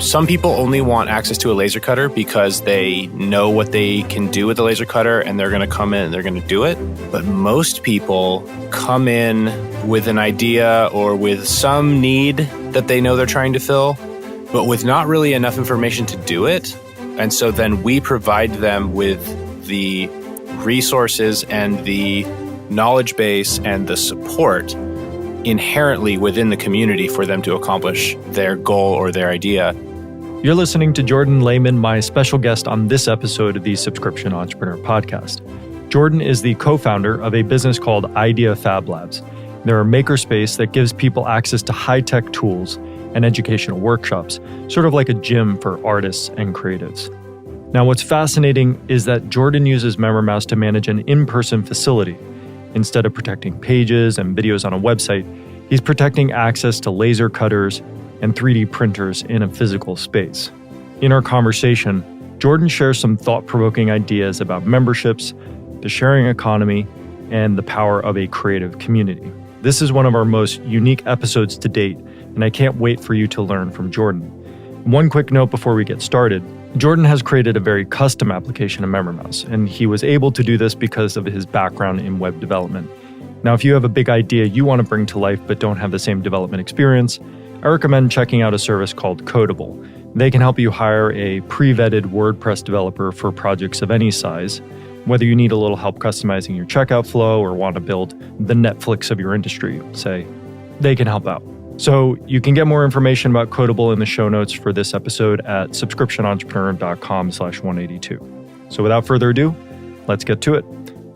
Some people only want access to a laser cutter because they know what they can do with the laser cutter and they're going to come in and they're going to do it. But most people come in with an idea or with some need that they know they're trying to fill, but with not really enough information to do it. And so then we provide them with the resources and the knowledge base and the support inherently within the community for them to accomplish their goal or their idea. You're listening to Jordan Layman, my special guest on this episode of the Subscription Entrepreneur Podcast. Jordan is the co-founder of a business called Idea Fab Labs. They're a makerspace that gives people access to high-tech tools and educational workshops, sort of like a gym for artists and creatives. Now, what's fascinating is that Jordan uses MemberMouse to manage an in-person facility. Instead of protecting pages and videos on a website, he's protecting access to laser cutters and 3D printers in a physical space. In our conversation, Jordan shares some thought-provoking ideas about memberships, the sharing economy, and the power of a creative community. This is one of our most unique episodes to date, and I can't wait for you to learn from Jordan. One quick note before we get started. Jordan has created a very custom application of MemberMouse, and he was able to do this because of his background in web development. Now, if you have a big idea you want to bring to life but don't have the same development experience, I recommend checking out a service called Codable. They can help you hire a pre-vetted WordPress developer for projects of any size. Whether you need a little help customizing your checkout flow or want to build the Netflix of your industry, say, they can help out. So you can get more information about Codable in the show notes for this episode at subscriptionentrepreneur.com/182. So without further ado, let's get to it.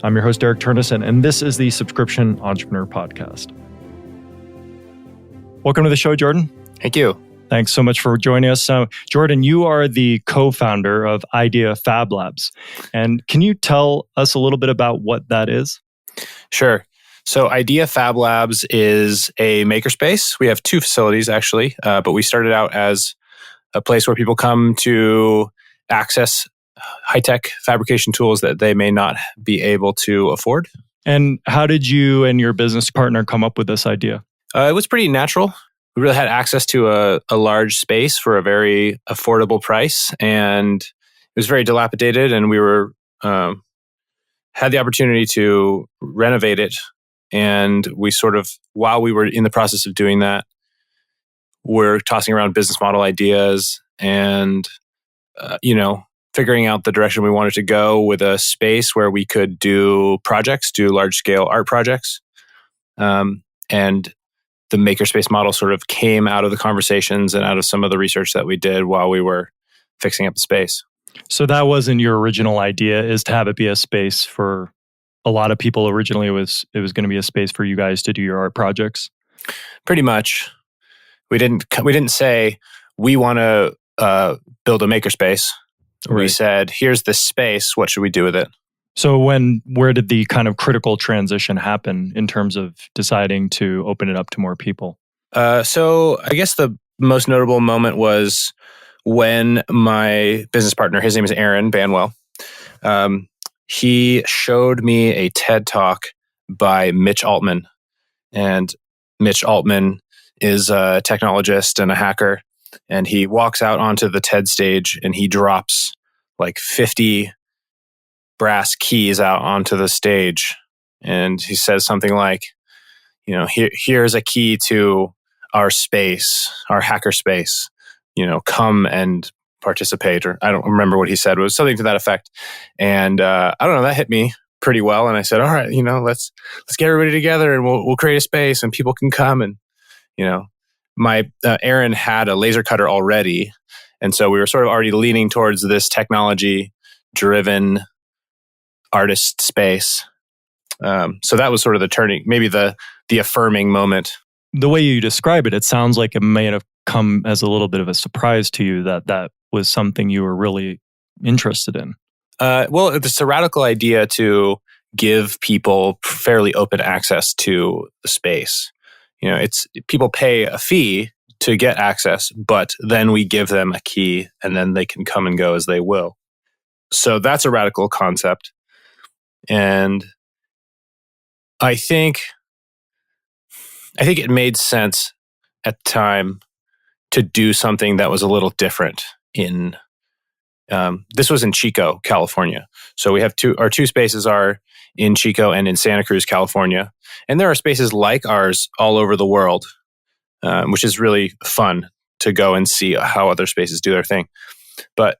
I'm your host, Eric Turnison, and this is the Subscription Entrepreneur Podcast. Welcome to the show, Jordan. Thank you. Thanks so much for joining us. Jordan, you are the co-founder of Idea Fab Labs. And can you tell us a little bit about what that is? Sure. So Idea Fab Labs is a makerspace. We have two facilities, actually, but we started out as a place where people come to access high-tech fabrication tools that they may not be able to afford. And how did you and your business partner come up with this idea? It was pretty natural. We really had access to a large space for a very affordable price, and it was very dilapidated, and we were had the opportunity to renovate it. And we sort of, while we were in the process of doing that, we're tossing around business model ideas and, figuring out the direction we wanted to go with a space where we could do large-scale art projects. And the makerspace model sort of came out of the conversations and out of some of the research that we did while we were fixing up the space. So that wasn't your original idea, is to have it be a space for a lot of people. Originally, it was going to be a space for you guys to do your art projects? Pretty much. We didn't say we want to build a makerspace. Right. We said, here's this space. What should we do with it? So where did the kind of critical transition happen in terms of deciding to open it up to more people? So I guess the most notable moment was when my business partner, his name is Aaron Banwell, he showed me a TED Talk by Mitch Altman. And Mitch Altman is a technologist and a hacker. And he walks out onto the TED stage and he drops like 50 brass keys out onto the stage. And he says something like, here's a key to our space, our hacker space, come and participate. Or I don't remember what he said. It was something to that effect. And I don't know, that hit me pretty well. And I said, all right, let's get everybody together and we'll create a space and people can come. And, my Aaron had a laser cutter already. And so we were sort of already leaning towards this technology-driven artist space. So that was sort of the turning, maybe the affirming moment. The way you describe it, it sounds like it may have come as a little bit of a surprise to you that was something you were really interested in. Well, it's a radical idea to give people fairly open access to the space. It's people pay a fee to get access, but then we give them a key and then they can come and go as they will. So that's a radical concept. And I think it made sense at the time to do something that was a little different in this was in Chico, California. So we have our two spaces are in Chico and in Santa Cruz, California. And there are spaces like ours all over the world, which is really fun to go and see how other spaces do their thing. But,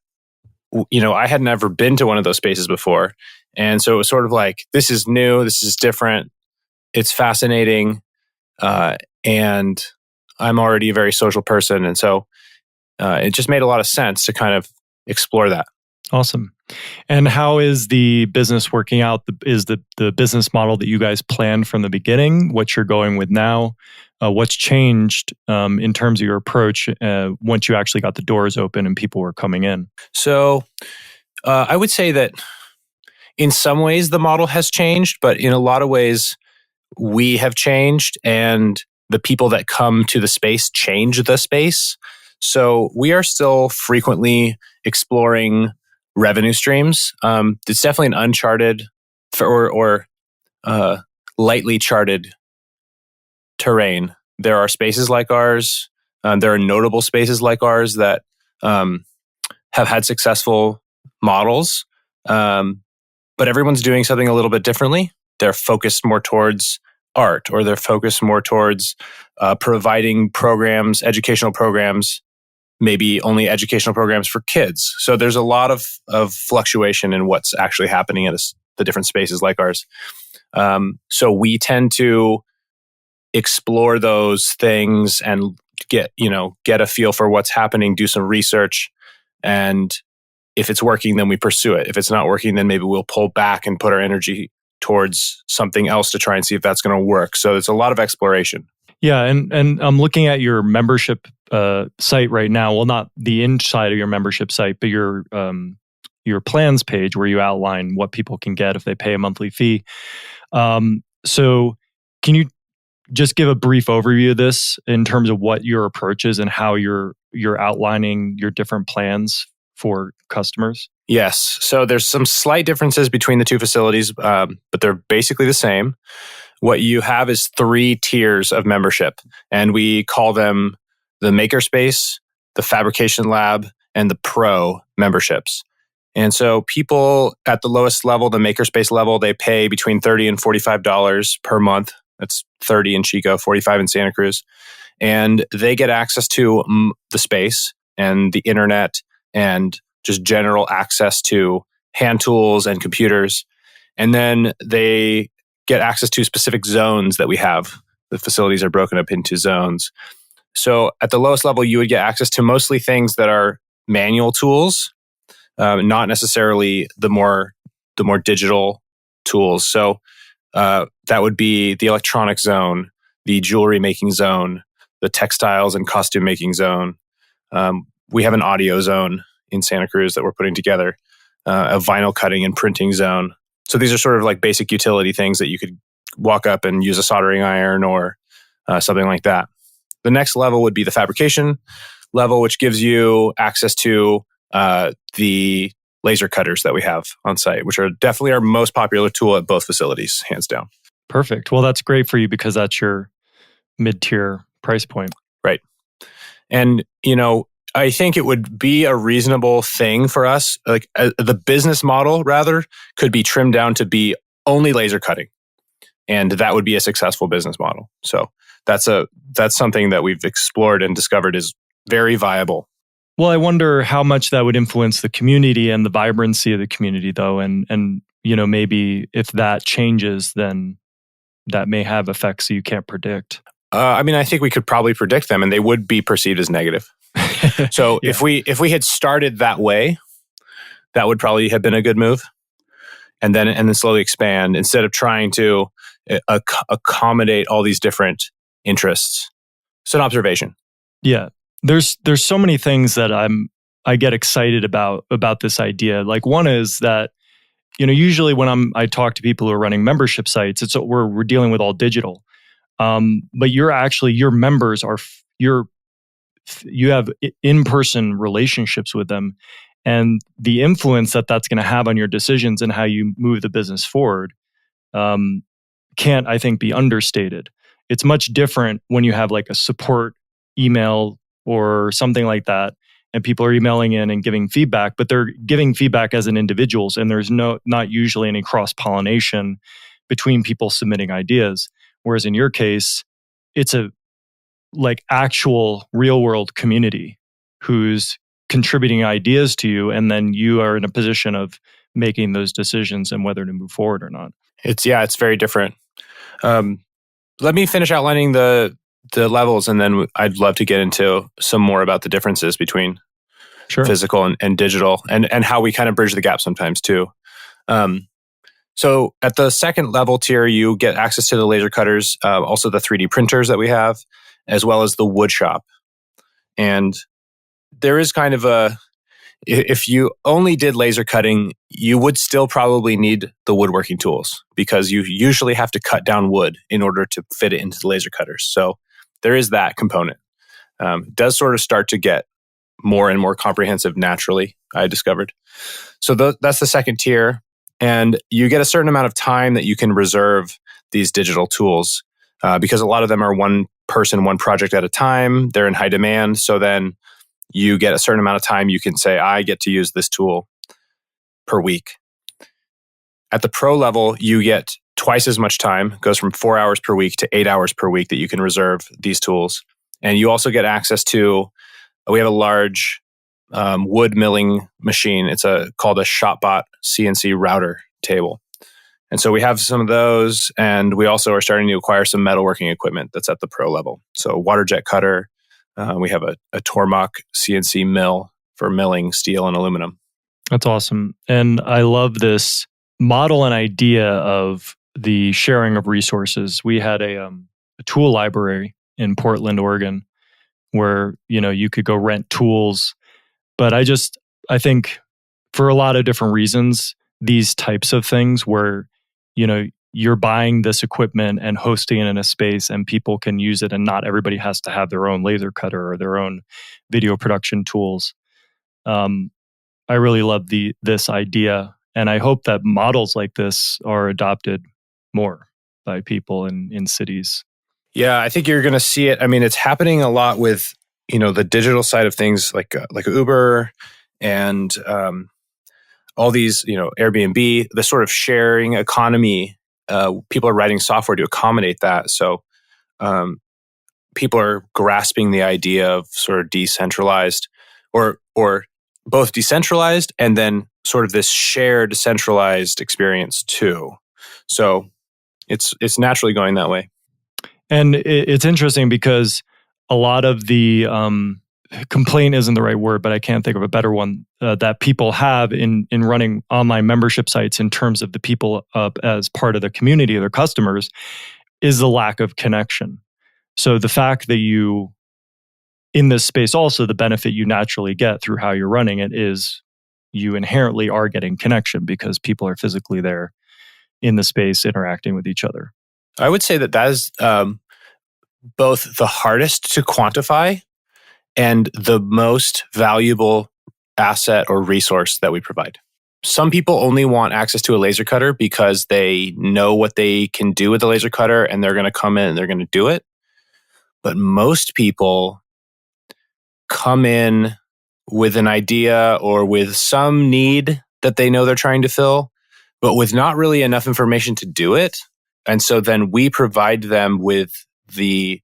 I had never been to one of those spaces before. And so it was sort of like, this is new, this is different, it's fascinating. And I'm already a very social person. And so it just made a lot of sense to kind of explore that. Awesome. And how is the business working out? Is the business model that you guys planned from the beginning, what you're going with now? What's changed in terms of your approach once you actually got the doors open and people were coming in? So I would say that in some ways the model has changed, but in a lot of ways we have changed and the people that come to the space change the space. So we are still frequently exploring revenue streams. It's definitely an uncharted or lightly charted terrain. There are spaces like ours. There are notable spaces like ours that have had successful models, but everyone's doing something a little bit differently. They're focused more towards art, or they're focused more towards providing programs, educational programs, maybe only educational programs for kids. So there's a lot of fluctuation in what's actually happening at the different spaces like ours. So we tend to explore those things and get a feel for what's happening, do some research, and if it's working, then we pursue it. If it's not working, then maybe we'll pull back and put our energy towards something else to try and see if that's going to work. So it's a lot of exploration. Yeah, and I'm looking at your membership site right now. Well, not the inside of your membership site, but your plans page where you outline what people can get if they pay a monthly fee. So can you just give a brief overview of this in terms of what your approach is and how you're outlining your different plans for customers? Yes. So there's some slight differences between the two facilities, but they're basically the same. What you have is 3 tiers of membership, and we call them the Makerspace, the Fabrication Lab, and the Pro memberships. And so people at the lowest level, the Makerspace level, they pay between $30 and $45 per month. That's $30 in Chico, $45 in Santa Cruz. And they get access to the space and the internet and just general access to hand tools and computers. And then they get access to specific zones that we have. The facilities are broken up into zones. So at the lowest level, you would get access to mostly things that are manual tools, not necessarily the more digital tools. So that would be the electronic zone, the jewelry making zone, the textiles and costume making zone. We have an audio zone in Santa Cruz that we're putting together, a vinyl cutting and printing zone. So these are sort of like basic utility things that you could walk up and use a soldering iron or something like that. The next level would be the fabrication level, which gives you access to the laser cutters that we have on site, which are definitely our most popular tool at both facilities, hands down. Perfect. Well, that's great for you because that's your mid-tier price point. Right. And, I think it would be a reasonable thing for us, like the business model rather, could be trimmed down to be only laser cutting. And that would be a successful business model. So that's something that we've explored and discovered is very viable. Well, I wonder how much that would influence the community and the vibrancy of the community, though. And maybe if that changes, then that may have effects you can't predict. I think we could probably predict them, and they would be perceived as negative. So Yeah. if we had started that way, that would probably have been a good move, and then slowly expand instead of trying to accommodate all these different interests. It's an observation. Yeah, there's so many things that I get excited about this idea. Like one is that usually when I talk to people who are running membership sites, it's we're dealing with all digital, but your members are you have in-person relationships with them, and the influence that's going to have on your decisions and how you move the business forward can't, I think, be understated. It's much different when you have like a support email or something like that, and people are emailing in and giving feedback, but they're giving feedback as an individuals, and there's not usually any cross-pollination between people submitting ideas. Whereas in your case, it's a like actual real world community who's contributing ideas to you, and then you are in a position of making those decisions and whether to move forward or not. It's very different. Let me finish outlining the levels, and then I'd love to get into some more about the differences between physical and digital, and how we kind of bridge the gap sometimes too. So at the second level tier, you get access to the laser cutters, also the 3D printers that we have, as well as the wood shop. And there is kind of if you only did laser cutting, you would still probably need the woodworking tools, because you usually have to cut down wood in order to fit it into the laser cutters. So there is that component. It does sort of start to get more and more comprehensive naturally, I discovered. So that's the second tier. And you get a certain amount of time that you can reserve these digital tools, because a lot of them are one person, one project at a time. They're in high demand. So then you get a certain amount of time you can say, I get to use this tool per week. At the pro level, you get twice as much time. It goes from 4 hours per week to 8 hours per week that you can reserve these tools. And you also get access to, we have a large wood milling machine. It's called a ShopBot CNC router table. And so we have some of those, and we also are starting to acquire some metalworking equipment that's at the pro level. So water jet cutter. We have a Tormach CNC mill for milling steel and aluminum. That's awesome. And I love this model and idea of the sharing of resources. We had a tool library in Portland, Oregon, where you could go rent tools. But I think for a lot of different reasons, these types of things where you're buying this equipment and hosting it in a space and people can use it, and not everybody has to have their own laser cutter or their own video production tools. I really love this idea, and I hope that models like this are adopted more by people in cities. Yeah, I think you're going to see it. I mean, it's happening a lot with the digital side of things, like Uber and all these, Airbnb, the sort of sharing economy. People are writing software to accommodate that. So people are grasping the idea of sort of decentralized, or both decentralized and then sort of this shared centralized experience too. So it's naturally going that way. And it's interesting because a lot of the complaint isn't the right word, but I can't think of a better one that people have in running online membership sites in terms of the people as part of the community of their customers is the lack of connection. So the fact that you, in this space also, the benefit you naturally get through how you're running it is you inherently are getting connection because people are physically there in the space interacting with each other. I would say that is both the hardest to quantify and the most valuable asset or resource that we provide. Some people only want access to a laser cutter because they know what they can do with the laser cutter and they're going to come in and they're going to do it. But most people come in with an idea or with some need that they know they're trying to fill, but with not really enough information to do it. And so then we provide them with the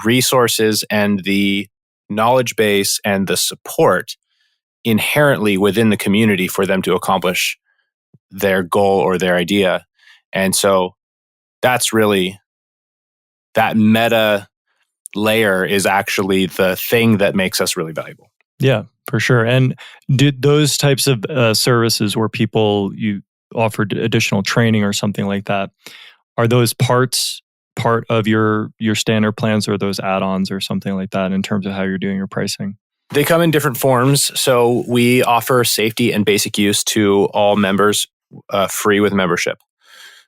resources and the knowledge base and the support inherently within the community for them to accomplish their goal or their idea. And so that's really, that meta layer is actually the thing that makes us really valuable. Yeah, for sure. And do those types of services where you offered additional training or something like that, are those part of your standard plans, or those add-ons or something like that in terms of how you're doing your pricing? They come in different forms. So we offer safety and basic use to all members free with membership.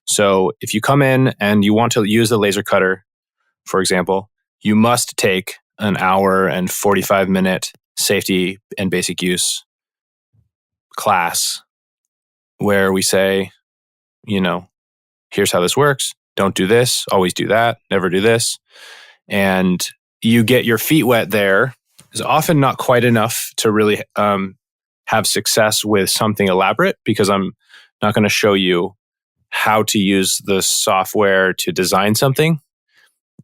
So if you come in and you want to use the laser cutter, for example, you must take an hour and 45-minute safety and basic use class where we say, here's how this works. Don't do this. Always do that. Never do this. And you get your feet wet there is often not quite enough to really have success with something elaborate, because I'm not going to show you how to use the software to design something.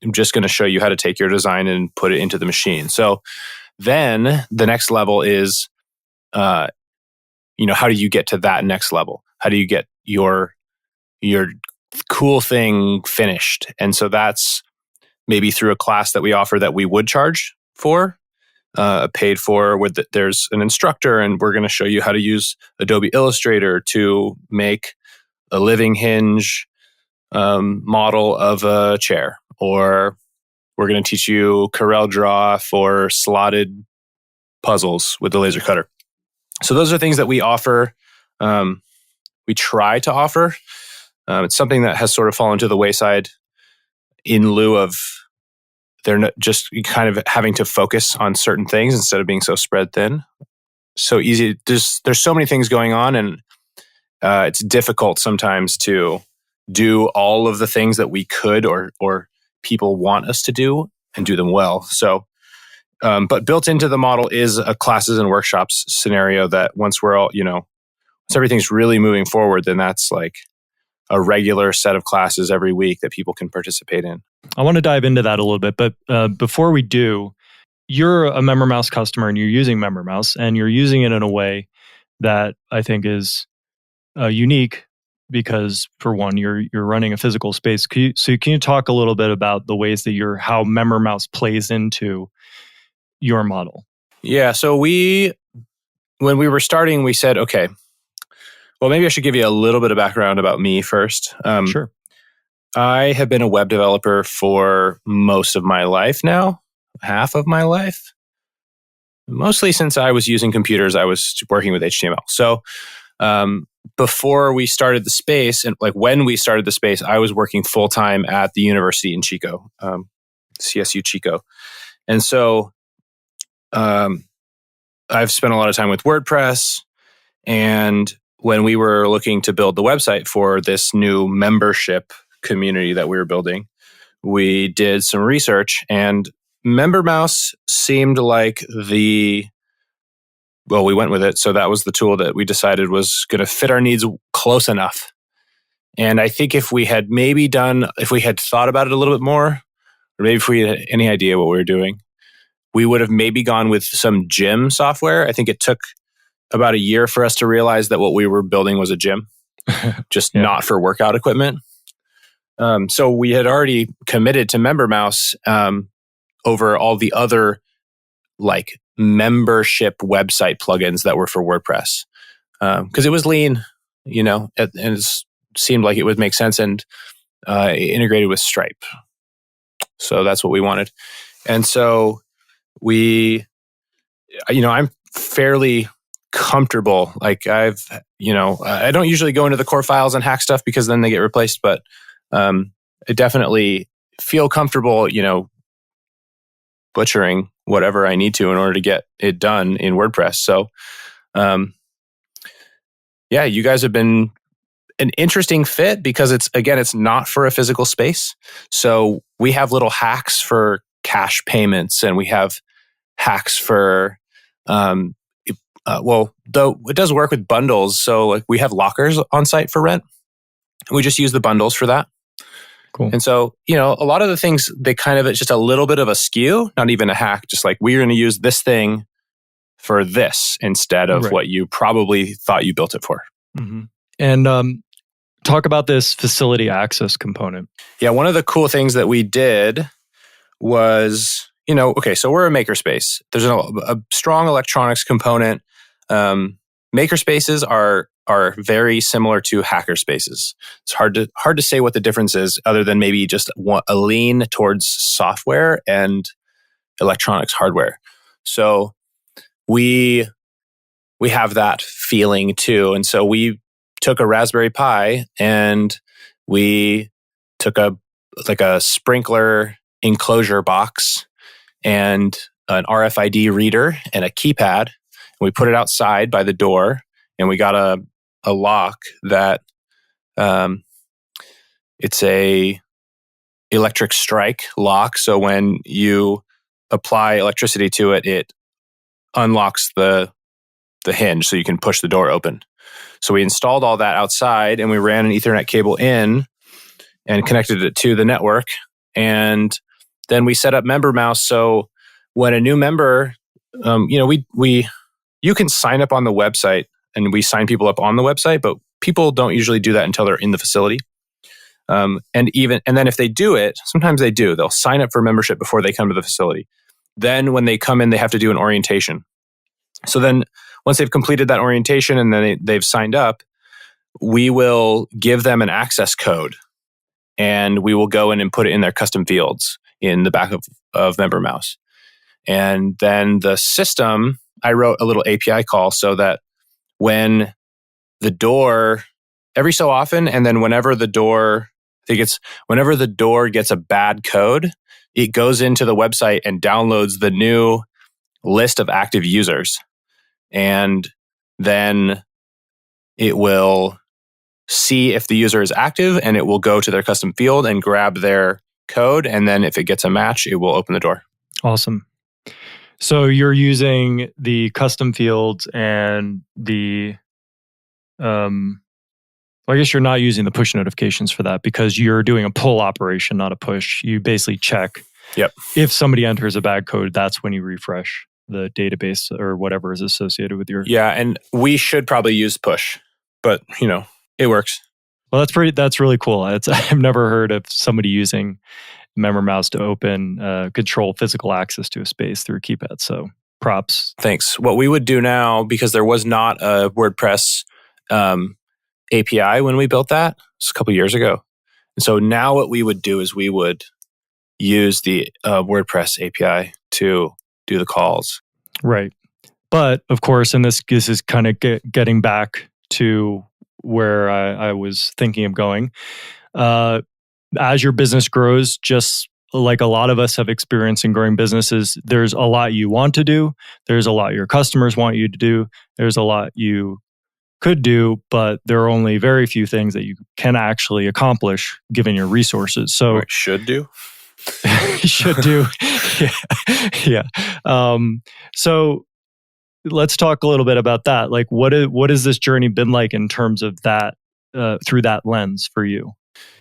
I'm just going to show you how to take your design and put it into the machine. So then the next level is, how do you get to that next level? How do you get your cool thing finished? And so that's maybe through a class that we offer that we would charge for, paid for, there's an instructor, and we're going to show you how to use Adobe Illustrator to make a living hinge model of a chair, or we're going to teach you Corel Draw for slotted puzzles with the laser cutter. So those are things that we offer. We try to offer. It's something that has sort of fallen to the wayside in lieu of they're not just kind of having to focus on certain things instead of being so spread thin. So easy. There's so many things going on, and it's difficult sometimes to do all of the things that we could or people want us to do and do them well. So, but built into the model is a classes and workshops scenario that once we're all, once everything's really moving forward, then that's like a regular set of classes every week that people can participate in. I want to dive into that a little bit, but before we do, you're a MemberMouse customer and you're using MemberMouse, and you're using it in a way that I think is unique because, for one, you're running a physical space. Can you talk a little bit about the ways that how MemberMouse plays into your model? Yeah. So when we were starting, we said, okay, well, maybe I should give you a little bit of background about me first. Sure. I have been a web developer for most of my life now, half of my life. Mostly since I was using computers, I was working with HTML. So before we started the space, and like when we started the space, I was working full-time at the university in Chico, CSU Chico. And so I've spent a lot of time with WordPress. And when we were looking to build the website for this new membership community that we were building, we did some research, and MemberMouse seemed like we went with it. So that was the tool that we decided was going to fit our needs close enough. And I think if we had thought about it a little bit more, or maybe if we had any idea what we were doing, we would have maybe gone with some gym software. I think it took about a year for us to realize that what we were building was a gym, just not for workout equipment. So we had already committed to MemberMouse over all the other like membership website plugins that were for WordPress, because it was lean, and it seemed like it would make sense, and integrated with Stripe. So that's what we wanted. And so I'm fairly comfortable. Like I don't usually go into the core files and hack stuff because then they get replaced, but I definitely feel comfortable, butchering whatever I need to in order to get it done in WordPress. So, you guys have been an interesting fit because it's not for a physical space. So we have little hacks for cash payments, and we have hacks for, though it does work with bundles. So like we have lockers on site for rent, and we just use the bundles for that. Cool. And so, a lot of the things, it's just a little bit of a skew, not even a hack, just like we're going to use this thing for this instead of what you probably thought you built it for. Mm-hmm. And talk about this facility access component. Yeah, one of the cool things that we did was, so we're a makerspace. There's a strong electronics component. Makerspaces are very similar to hackerspaces. It's hard to say what the difference is, other than maybe just a lean towards software and electronics hardware. So we have that feeling too. And so we took a Raspberry Pi and we took a sprinkler enclosure box and an RFID reader and a keypad. And we put it outside by the door, and we got a lock that it's a electric strike lock. So when you apply electricity to it, it unlocks the hinge so you can push the door open. So we installed all that outside and we ran an Ethernet cable in and connected it to the network. And then we set up MemberMouse. So when a new member, you can sign up on the website, and we sign people up on the website, but people don't usually do that until they're in the facility. And then if they do it, sometimes they do. They'll sign up for membership before they come to the facility. Then when they come in, they have to do an orientation. So then once they've completed that orientation and then they've signed up, we will give them an access code, and we will go in and put it in their custom fields in the back of MemberMouse. And then the system, I wrote a little API call so that when the door, every so often, and then whenever the door gets a bad code, it goes into the website and downloads the new list of active users. And then it will see if the user is active, and it will go to their custom field and grab their code. And then if it gets a match, it will open the door. Awesome. So you're using the custom fields and I guess you're not using the push notifications for that because you're doing a pull operation, not a push. You basically check. Yep. If somebody enters a bad code, that's when you refresh the database or whatever is associated with your... Yeah, and we should probably use push, but it works. Well, that's really cool. I've never heard of somebody using MemberMouse to open, control physical access to a space through a keypad. So props. Thanks. What we would do now, because there was not a WordPress API when we built that, it was a couple years ago. And so now what we would do is we would use the WordPress API to do the calls. Right. But of course, and this is kind of getting back to where I was thinking of going. As your business grows, just like a lot of us have experienced in growing businesses, there's a lot you want to do. There's a lot your customers want you to do. There's a lot you could do, but there are only very few things that you can actually accomplish given your resources. So or should do. should do. Yeah. So let's talk a little bit about that. Like, what has this journey been like in terms of that, through that lens for you?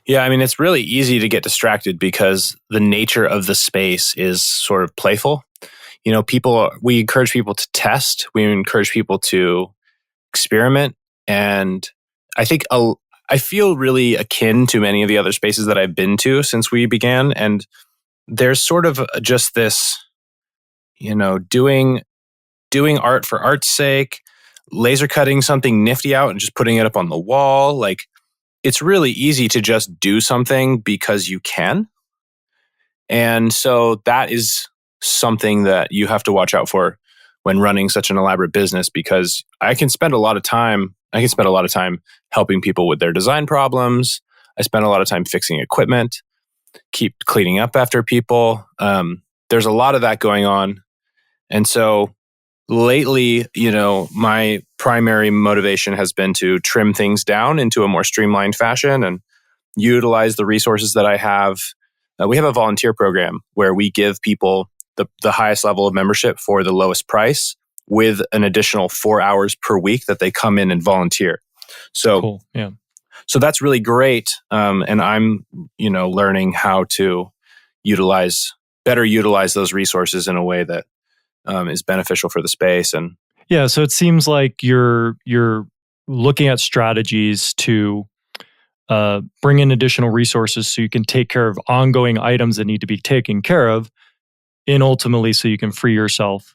Yeah, I mean, it's really easy to get distracted because the nature of the space is sort of playful. We encourage people to test. We encourage people to experiment. And I think I feel really akin to many of the other spaces that I've been to since we began. And there's sort of just this, doing art for art's sake, laser cutting something nifty out and just putting it up on the wall. Like, it's really easy to just do something because you can. And so that is something that you have to watch out for when running such an elaborate business, because I can spend a lot of time helping people with their design problems. I spend a lot of time fixing equipment, keep cleaning up after people. There's a lot of that going on. And so lately, my primary motivation has been to trim things down into a more streamlined fashion and utilize the resources that I have. We have a volunteer program where we give people the highest level of membership for the lowest price with an additional 4 hours per week that they come in and volunteer. So, cool. Yeah. So that's really great. And I'm, learning how to better utilize those resources in a way that is beneficial for the space. And yeah, so it seems like you're looking at strategies to bring in additional resources so you can take care of ongoing items that need to be taken care of, and ultimately so you can free yourself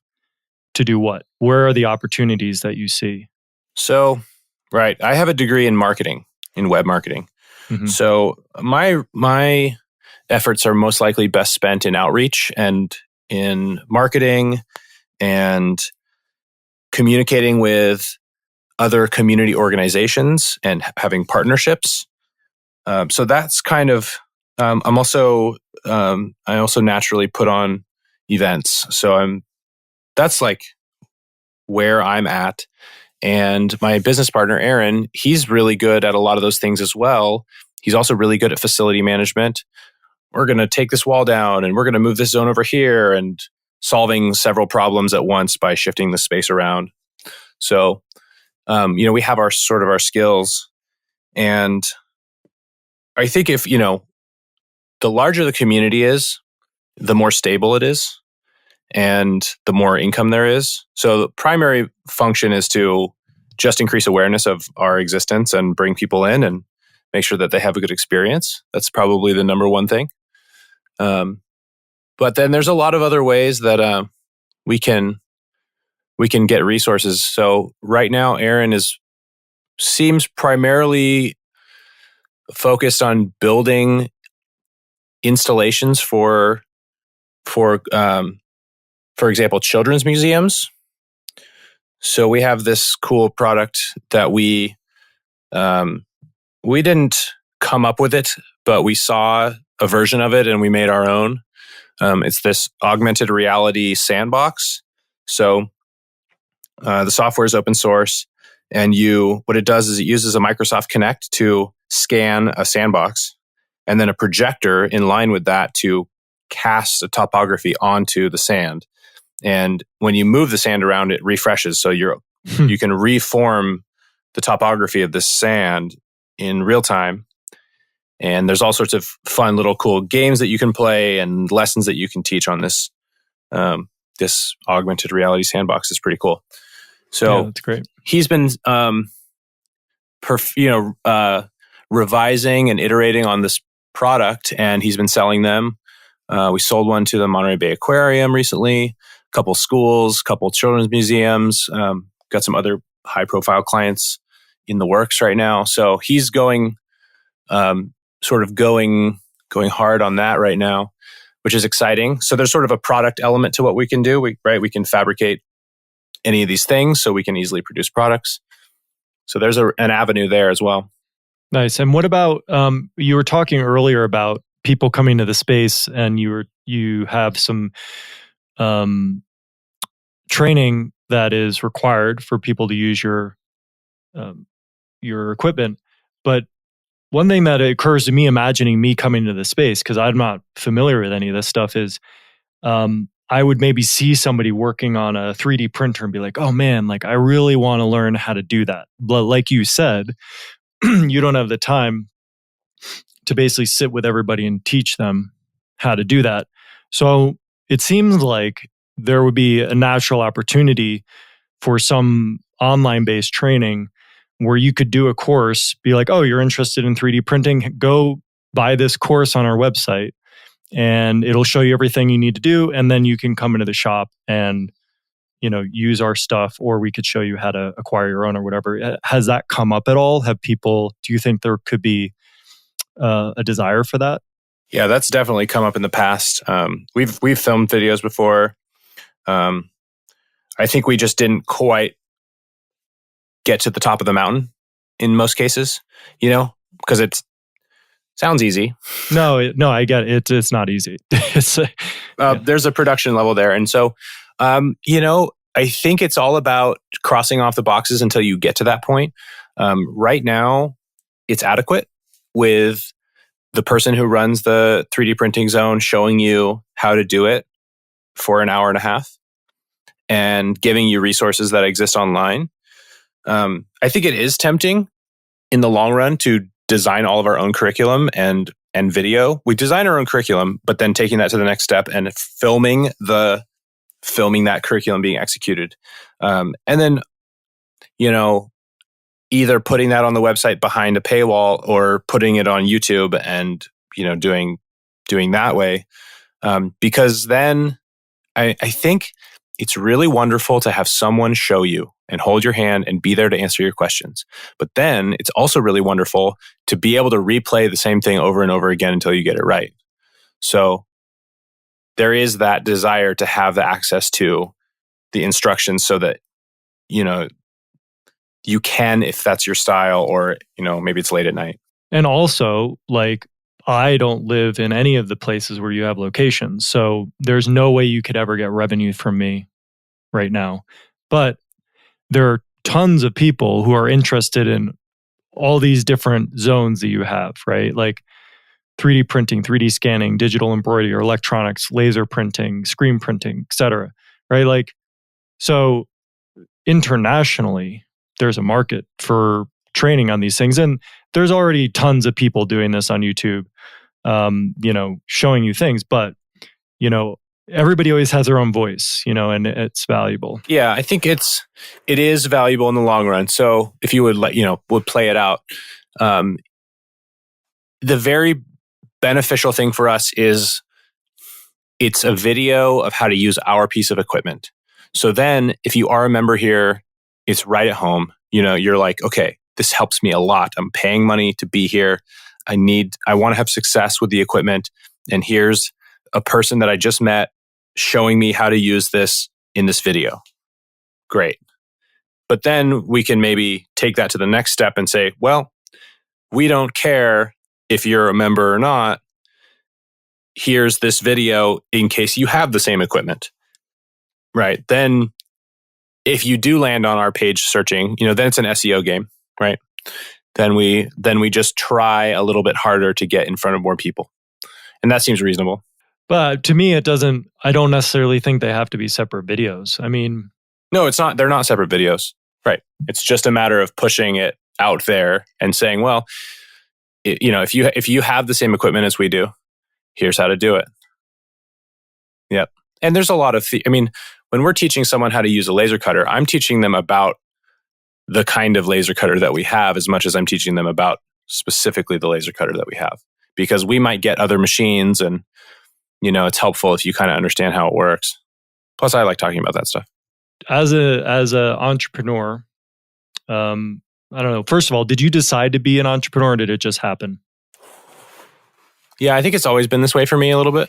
to do what? Where are the opportunities that you see? So, right, I have a degree in marketing, in web marketing. Mm-hmm. So my efforts are most likely best spent in outreach and in marketing and communicating with other community organizations and having partnerships. So that's kind of, I also naturally put on events. So that's like where I'm at. And my business partner, Aaron, he's really good at a lot of those things as well. He's also really good at facility management. We're going to take this wall down and we're going to move this zone over here. And solving several problems at once by shifting the space around. So, we have our skills, and I think if, the larger the community is, the more stable it is and the more income there is. So the primary function is to just increase awareness of our existence and bring people in and make sure that they have a good experience. That's probably the number one thing. But then there's a lot of other ways that we can get resources. So right now, Aaron seems primarily focused on building installations for example, children's museums. So we have this cool product that we didn't come up with it, but we saw a version of it and we made our own. It's this augmented reality sandbox. So the software is open source, and what it does is it uses a Microsoft Kinect to scan a sandbox, and then a projector in line with that to cast a topography onto the sand. And when you move the sand around, it refreshes. So you can reform the topography of this sand in real time. And there's all sorts of fun little cool games that you can play and lessons that you can teach on this. This augmented reality sandbox is pretty cool. So yeah, that's great. He's been revising and iterating on this product, and he's been selling them. We sold one to the Monterey Bay Aquarium recently, a couple schools, a couple children's museums, got some other high-profile clients in the works right now. So he's going hard on that right now, which is exciting. So there's sort of a product element to what we can do. We can fabricate any of these things, so we can easily produce products. So there's an avenue there as well. Nice. And what about, you were talking earlier about people coming to the space, and you have some training that is required for people to use your equipment. But one thing that occurs to me, imagining me coming to the space, because I'm not familiar with any of this stuff, is I would maybe see somebody working on a 3D printer and be like, oh man, like I really want to learn how to do that. But like you said, you don't have the time to basically sit with everybody and teach them how to do that. So it seems like there would be a natural opportunity for some online-based training where you could do a course, be like, oh, you're interested in 3D printing? Go buy this course on our website, and it'll show you everything you need to do. And then you can come into the shop and, use our stuff, or we could show you how to acquire your own or whatever. Has that come up at all? Do you think there could be a desire for that? Yeah, that's definitely come up in the past. We've filmed videos before. I think we just didn't quite get to the top of the mountain in most cases, because it sounds easy. No, I get it. It's not easy. There's a production level there. And so, I think it's all about crossing off the boxes until you get to that point. Right now, it's adequate with the person who runs the 3D printing zone showing you how to do it for an hour and a half and giving you resources that exist online. I think it is tempting in the long run to design all of our own curriculum and video. We design our own curriculum, but then taking that to the next step and filming that curriculum being executed. And then, either putting that on the website behind a paywall or putting it on YouTube and, doing that way. Because then I think it's really wonderful to have someone show you and hold your hand and be there to answer your questions. But then it's also really wonderful to be able to replay the same thing over and over again until you get it right. So there is that desire to have the access to the instructions so that, you can, if that's your style, or, maybe it's late at night. And also, like, I don't live in any of the places where you have locations. So there's no way you could ever get revenue from me right now. But there are tons of people who are interested in all these different zones that you have, right? Like, 3D printing, 3D scanning, digital embroidery, or electronics, laser printing, screen printing, etc. Right? Like, so internationally, there's a market for training on these things. And there's already tons of people doing this on YouTube, showing you things. But, everybody always has their own voice, and it's valuable. Yeah, I think it is valuable in the long run. So if you would would play it out, the very beneficial thing for us is it's a video of how to use our piece of equipment. So then if you are a member here, it's right at home. You're like, okay, this helps me a lot. I'm paying money to be here. I want to have success with the equipment. And here's a person that I just met showing me how to use this in this video. Great. But then we can maybe take that to the next step and say, well, we don't care if you're a member or not. Here's this video in case you have the same equipment. Right. Then if you do land on our page searching, then it's an SEO game, right? Then we just try a little bit harder to get in front of more people. And that seems reasonable. But to me, I don't necessarily think they have to be separate videos. I mean, no, it's not. They're not separate videos. Right. It's just a matter of pushing it out there and saying, well, if you have the same equipment as we do, here's how to do it. Yep. And there's a lot of, when we're teaching someone how to use a laser cutter, I'm teaching them about the kind of laser cutter that we have as much as I'm teaching them about specifically the laser cutter that we have. Because we might get other machines and, it's helpful if you kind of understand how it works. Plus, I like talking about that stuff. As a entrepreneur, I don't know. First of all, did you decide to be an entrepreneur or did it just happen? Yeah, I think it's always been this way for me a little bit.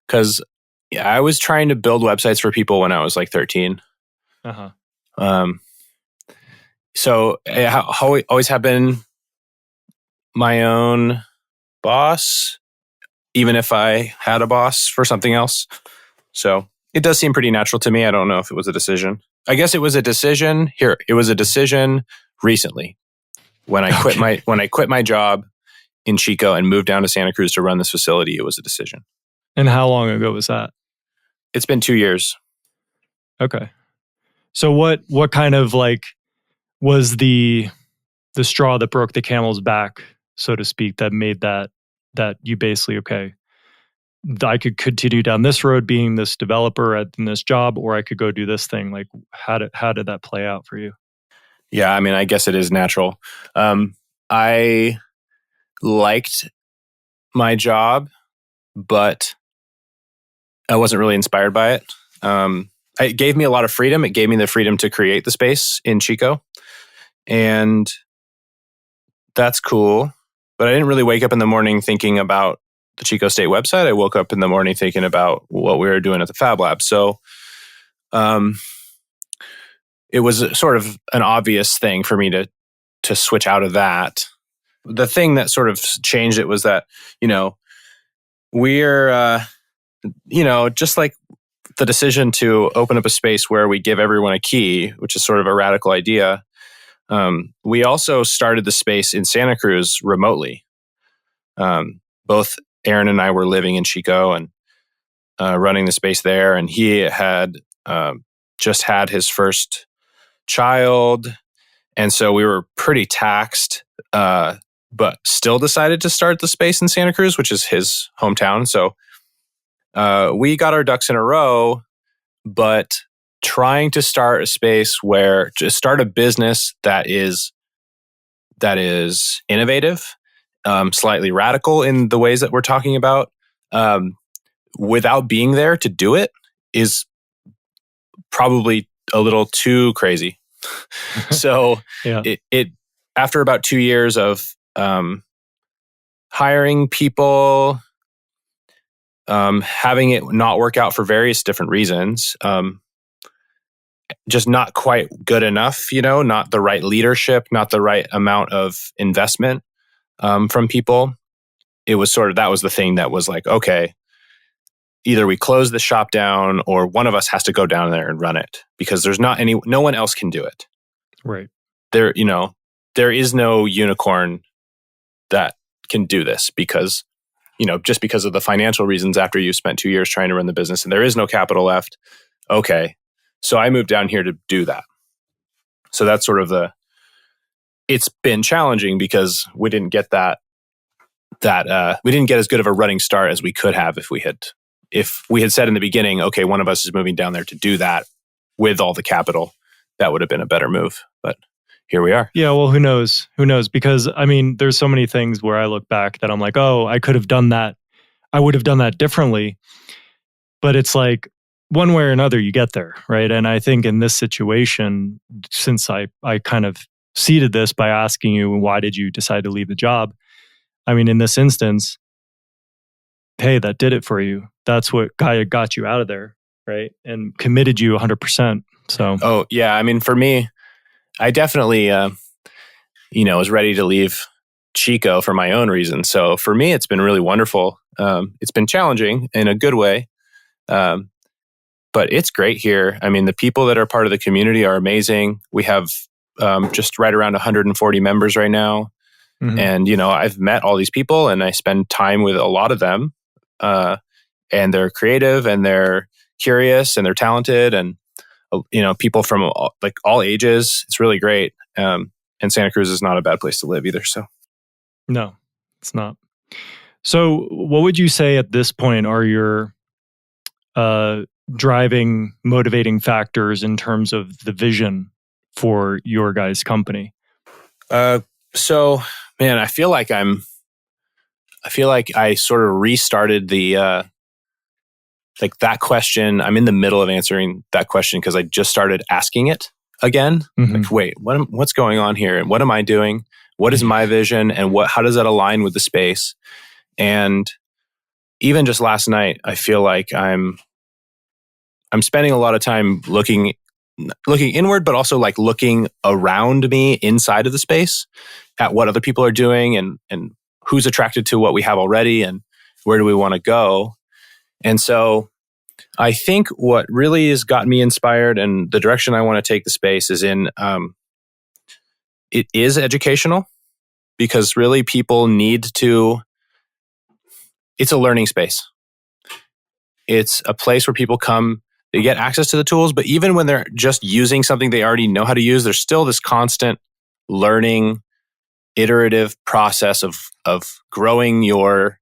Because I was trying to build websites for people when I was like 13. So I always have been my own boss, even if I had a boss for something else. So it does seem pretty natural to me. I don't know if it was a decision. I guess it was a decision here. It was a decision recently when I quit my job in Chico and moved down to Santa Cruz to run this facility. It was a decision. And how long ago was that? It's been 2 years. Okay. So what kind of was the straw that broke the camel's back, so to speak, that made that you basically, okay, I could continue down this road being this developer in this job, or I could go do this thing. Like how did that play out for you? Yeah, I guess it is natural. I liked my job, but I wasn't really inspired by it. It gave me a lot of freedom. It gave me the freedom to create the space in Chico. And that's cool. But I didn't really wake up in the morning thinking about the Chico State website. I woke up in the morning thinking about what we were doing at the Fab Lab. So it was sort of an obvious thing for me to switch out of that. The thing that sort of changed it was that, we're, just like the decision to open up a space where we give everyone a key, which is sort of a radical idea. We also started the space in Santa Cruz remotely. Both Aaron and I were living in Chico and running the space there. And he had just had his first child. And so we were pretty taxed, but still decided to start the space in Santa Cruz, which is his hometown. So we got our ducks in a row, but trying to start a space start a business that is innovative, slightly radical in the ways that we're talking about, without being there to do it is probably a little too crazy. So yeah. it after about 2 years of hiring people, having it not work out for various different reasons, just not quite good enough, not the right leadership, not the right amount of investment from people. It was that was the thing that was like, okay, either we close the shop down or one of us has to go down there and run it because no one else can do it. Right. There is no unicorn that can do this because, just because of the financial reasons after you spent 2 years trying to run the business and there is no capital left. Okay. So I moved down here to do that. So that's sort of it's been challenging because we didn't get we didn't get as good of a running start as we could have if we had said in the beginning, okay, one of us is moving down there to do that with all the capital. That would have been a better move. But here we are. Yeah, well, who knows? Who knows? Because there's so many things where I look back that I'm like, oh, I could have done that. I would have done that differently. But it's like one way or another, you get there, right? And I think in this situation, since I kind of seeded this by asking you, why did you decide to leave the job? In this instance, hey, that did it for you. That's what got you out of there, right? And committed you 100%. So, oh yeah, for me, I definitely, was ready to leave Chico for my own reasons. So for me, it's been really wonderful. It's been challenging in a good way, but it's great here. The people that are part of the community are amazing. We have just right around 140 members right now. Mm-hmm. And, I've met all these people and I spend time with a lot of them. And they're creative and they're curious and they're talented and, people from all ages. It's really great. And Santa Cruz is not a bad place to live either. So, no, it's not. So what would you say at this point are your driving, motivating factors in terms of the vision for your guys' company? So, man, I feel like I sort of restarted the that question. I'm in the middle of answering that question because I just started asking it again. Mm-hmm. Wait, what's going on here? And what am I doing? What is my vision? And how does that align with the space? And even just last night, I feel like I'm spending a lot of time looking inward, but also looking around me inside of the space at what other people are doing and who's attracted to what we have already and where do we want to go. And so I think what really has gotten me inspired and the direction I want to take the space is in, it is educational because really people it's a learning space. It's a place where people come, they get access to the tools, but even when they're just using something they already know how to use, there's still this constant learning, iterative process of growing your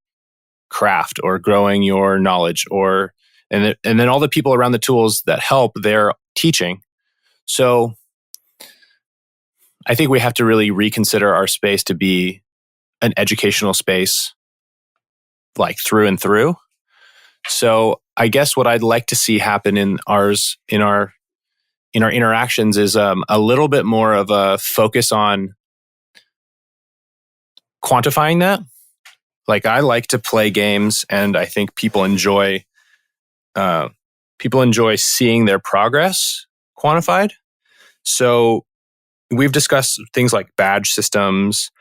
craft or growing your knowledge and then all the people around the tools that help, they're teaching. So I think we have to really reconsider our space to be an educational space through and through. So I guess what I'd like to see happen in our interactions is a little bit more of a focus on quantifying that. I like to play games, and I think people enjoy seeing their progress quantified. So we've discussed things like badge systems,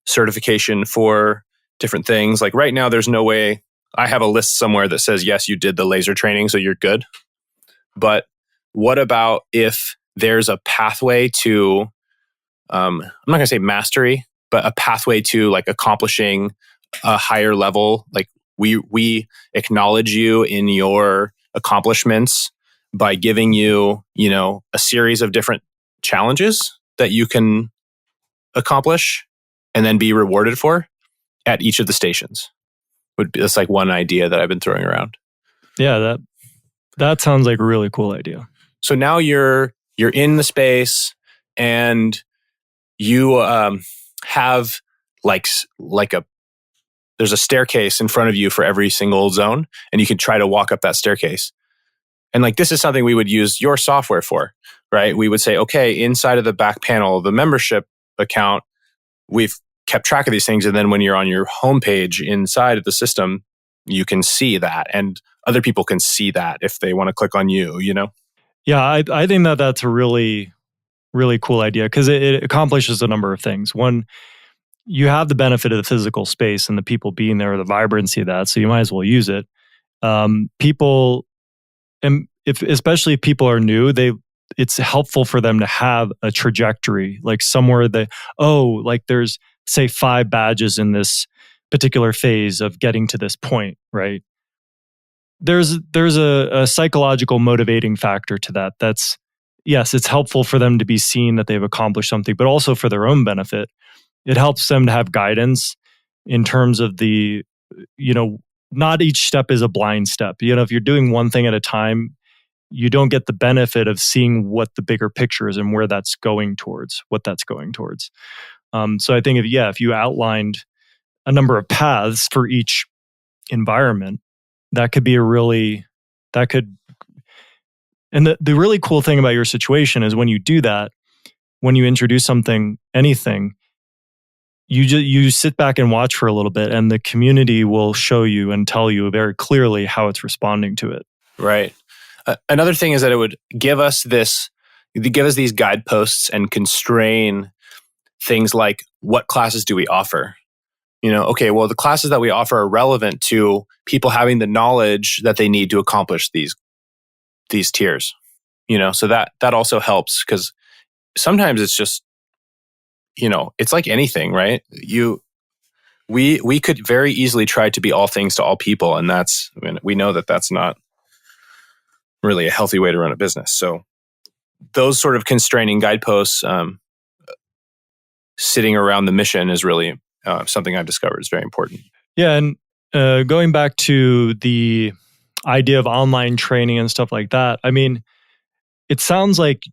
certification for different things. Right now, there's no way I have a list somewhere that says, yes, you did the laser training, so you're good. But what about if there's a pathway to, I'm not going to say mastery, but a pathway to accomplishing a higher level? We acknowledge you in your accomplishments by giving you, a series of different challenges that you can accomplish and then be rewarded for at each of the stations. That's one idea that I've been throwing around. Yeah, that sounds like a really cool idea. So now you're in the space and you have there's a staircase in front of you for every single zone, and you can try to walk up that staircase. And this is something we would use your software for, right? We would say, okay, inside of the back panel of the membership account, we've kept track of these things. And then when you're on your homepage inside of the system, you can see that. And other people can see that if they want to click on you, Yeah, I think that's a really, really cool idea because it accomplishes a number of things. One, you have the benefit of the physical space and the people being there, the vibrancy of that, so you might as well use it. People, and especially if people are new, it's helpful for them to have a trajectory, somewhere there's say 5 badges in this particular phase of getting to this point, right? There's a psychological motivating factor to that. That's, yes, it's helpful for them to be seen that they've accomplished something, but also for their own benefit. It helps them to have guidance in terms of the, not each step is a blind step. If you're doing one thing at a time, you don't get the benefit of seeing what the bigger picture is and where that's going towards, what that's going towards. So I think if you outlined a number of paths for each environment, that could be and the really cool thing about your situation is when you do that, when you introduce anything, you sit back and watch for a little bit, and the community will show you and tell you very clearly how it's responding to it. Right. Another thing is that it would give us these guideposts and constrain things like, what classes do we offer? Okay, well, the classes that we offer are relevant to people having the knowledge that they need to accomplish these tiers. So that also helps, because sometimes it's just, it's like anything, right? We could very easily try to be all things to all people, and we know that that's not really a healthy way to run a business. So those sort of constraining guideposts, sitting around the mission, is really something I've discovered is very important. Yeah, and going back to the idea of online training and stuff like that, I mean, it sounds like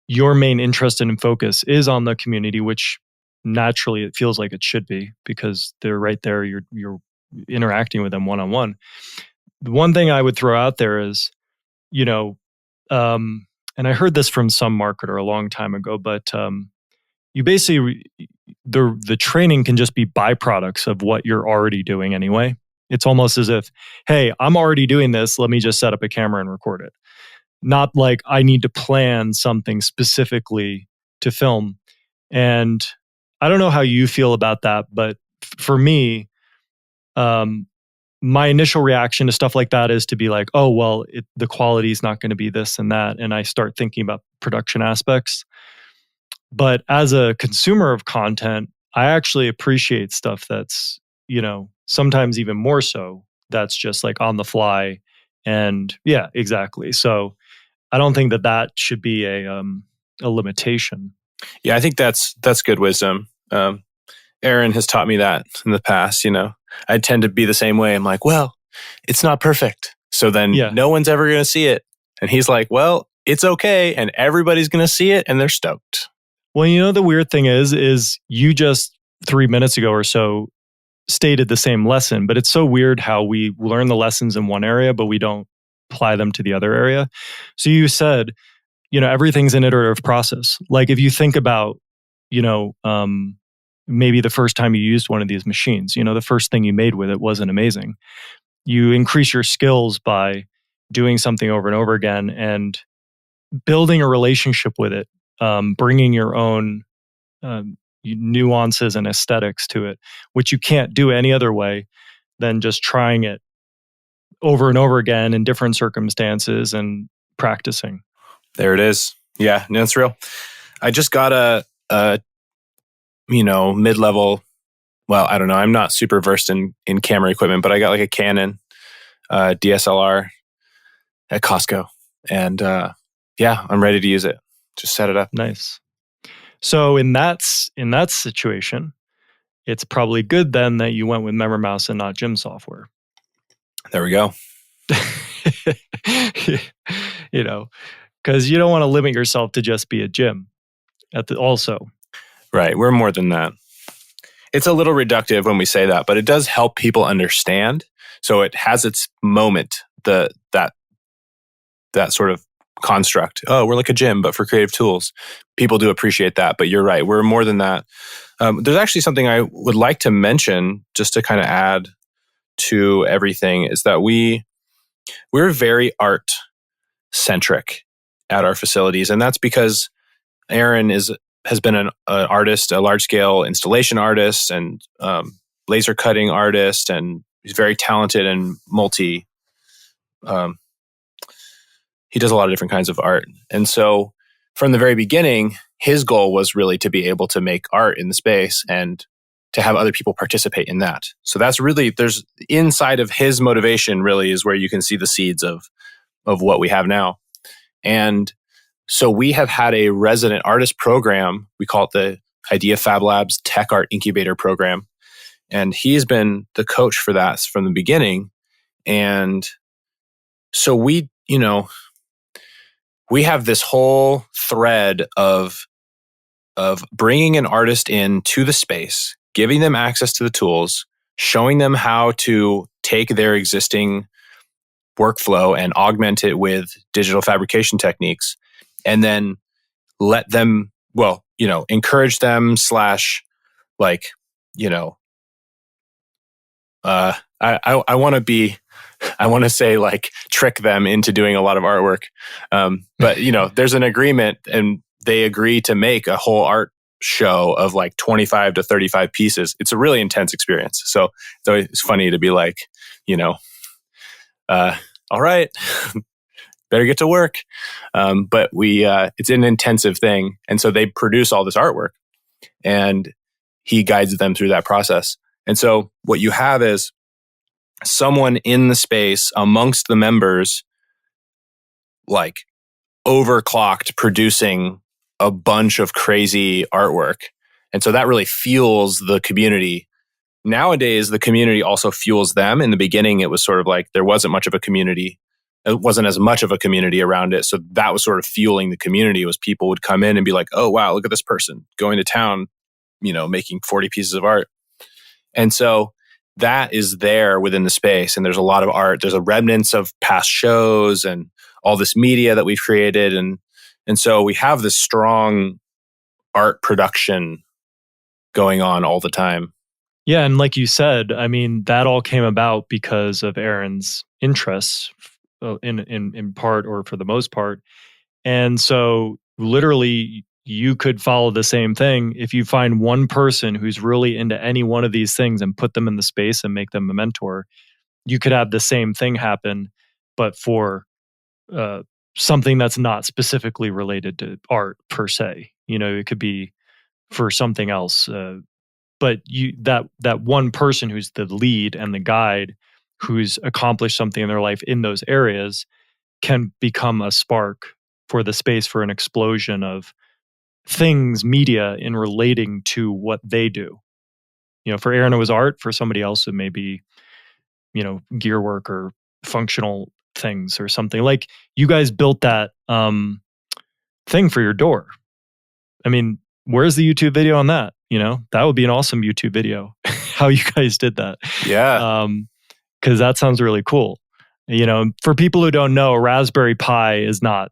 your main interest and focus is on the community, which naturally it feels like it should be, because they're right there. You're interacting with them one-on-one. The one thing I would throw out there is, and I heard this from some marketer a long time ago, but you basically, the training can just be byproducts of what you're already doing anyway. It's almost as if, hey, I'm already doing this, let me just set up a camera and record it. Not like I need to plan something specifically to film. And I don't know how you feel about that, but for me, my initial reaction to stuff like that is to be like, oh, well, the quality is not going to be this and that. And I start thinking about production aspects. But as a consumer of content, I actually appreciate stuff that's, sometimes even more so, that's just like on the fly. And yeah, exactly. So I don't think that should be a limitation. Yeah, I think that's good wisdom. Aaron has taught me that in the past. I tend to be the same way. I'm like, well, it's not perfect, so then no one's ever going to see it. And he's like, well, it's okay, and everybody's going to see it, and they're stoked. Well, the weird thing is you just 3 minutes ago or so stated the same lesson, but it's so weird how we learn the lessons in one area, but we don't apply them to the other area. So you said, everything's an iterative process. Like if you think about, maybe the first time you used one of these machines, the first thing you made with it wasn't amazing. You increase your skills by doing something over and over again and building a relationship with it, bringing your own nuances and aesthetics to it, which you can't do any other way than just trying it over and over again in different circumstances and practicing. There it is. Yeah, no, it's real. I just got a mid-level, well, I don't know, I'm not super versed in camera equipment, but I got like a Canon DSLR at Costco. And I'm ready to use it. Just set it up. Nice. So in that situation, it's probably good then that you went with MemberMouse and not gym software. There we go. Because you don't want to limit yourself to just be a gym also. Right. We're more than that. It's a little reductive when we say that, but it does help people understand. So it has its moment, that sort of construct. Oh, we're like a gym, but for creative tools. People do appreciate that, but you're right. We're more than that. There's actually something I would like to mention just to kind of add to everything, is that we're very art centric at our facilities. And that's because Aaron has been an artist, a large scale installation artist and laser cutting artist, and he's very talented and he does a lot of different kinds of art. And so from the very beginning, his goal was really to be able to make art in the space. And to have other people participate in that. So that's really, there's inside of his motivation really is where you can see the seeds of what we have now. And so we have had a resident artist program. We call it the Idea Fab Labs Tech Art Incubator Program. And he's been the coach for that from the beginning. And so we have this whole thread of bringing an artist into the space, giving them access to the tools, showing them how to take their existing workflow and augment it with digital fabrication techniques, and then let them, encourage them I want to say like trick them into doing a lot of artwork. But there's an agreement and they agree to make a whole art show of like 25 to 35 pieces. It's a really intense experience. So it's always funny to be like, all right, better get to work. But it's an intensive thing. And so they produce all this artwork and he guides them through that process. And so what you have is someone in the space amongst the members, like overclocked producing a bunch of crazy artwork. And so that really fuels the community. Nowadays, the community also fuels them. In the beginning, it was sort of like there wasn't much of a community. It wasn't as much of a community around it. So that was sort of fueling the community, was people would come in and be like, oh, wow, look at this person going to town, making 40 pieces of art. And so that is there within the space. And there's a lot of art. There's a remnants of past shows and all this media that we've created. And so we have this strong art production going on all the time. Yeah. And like you said, I mean, that all came about because of Aaron's interests in part, or for the most part. And so literally you could follow the same thing. If you find one person who's really into any one of these things and put them in the space and make them a mentor, you could have the same thing happen, but for something that's not specifically related to art per se. It could be for something else. But that one person who's the lead and the guide, who's accomplished something in their life in those areas, can become a spark for the space for an explosion of things, media in relating to what they do. For Aaron, it was art. For somebody else, it may be, gear work or functional things or something. Like you guys built that thing for your door. I mean, where's the YouTube video on that? That would be an awesome YouTube video, how you guys did that. Yeah. Because that sounds really cool. For people who don't know, a Raspberry Pi is not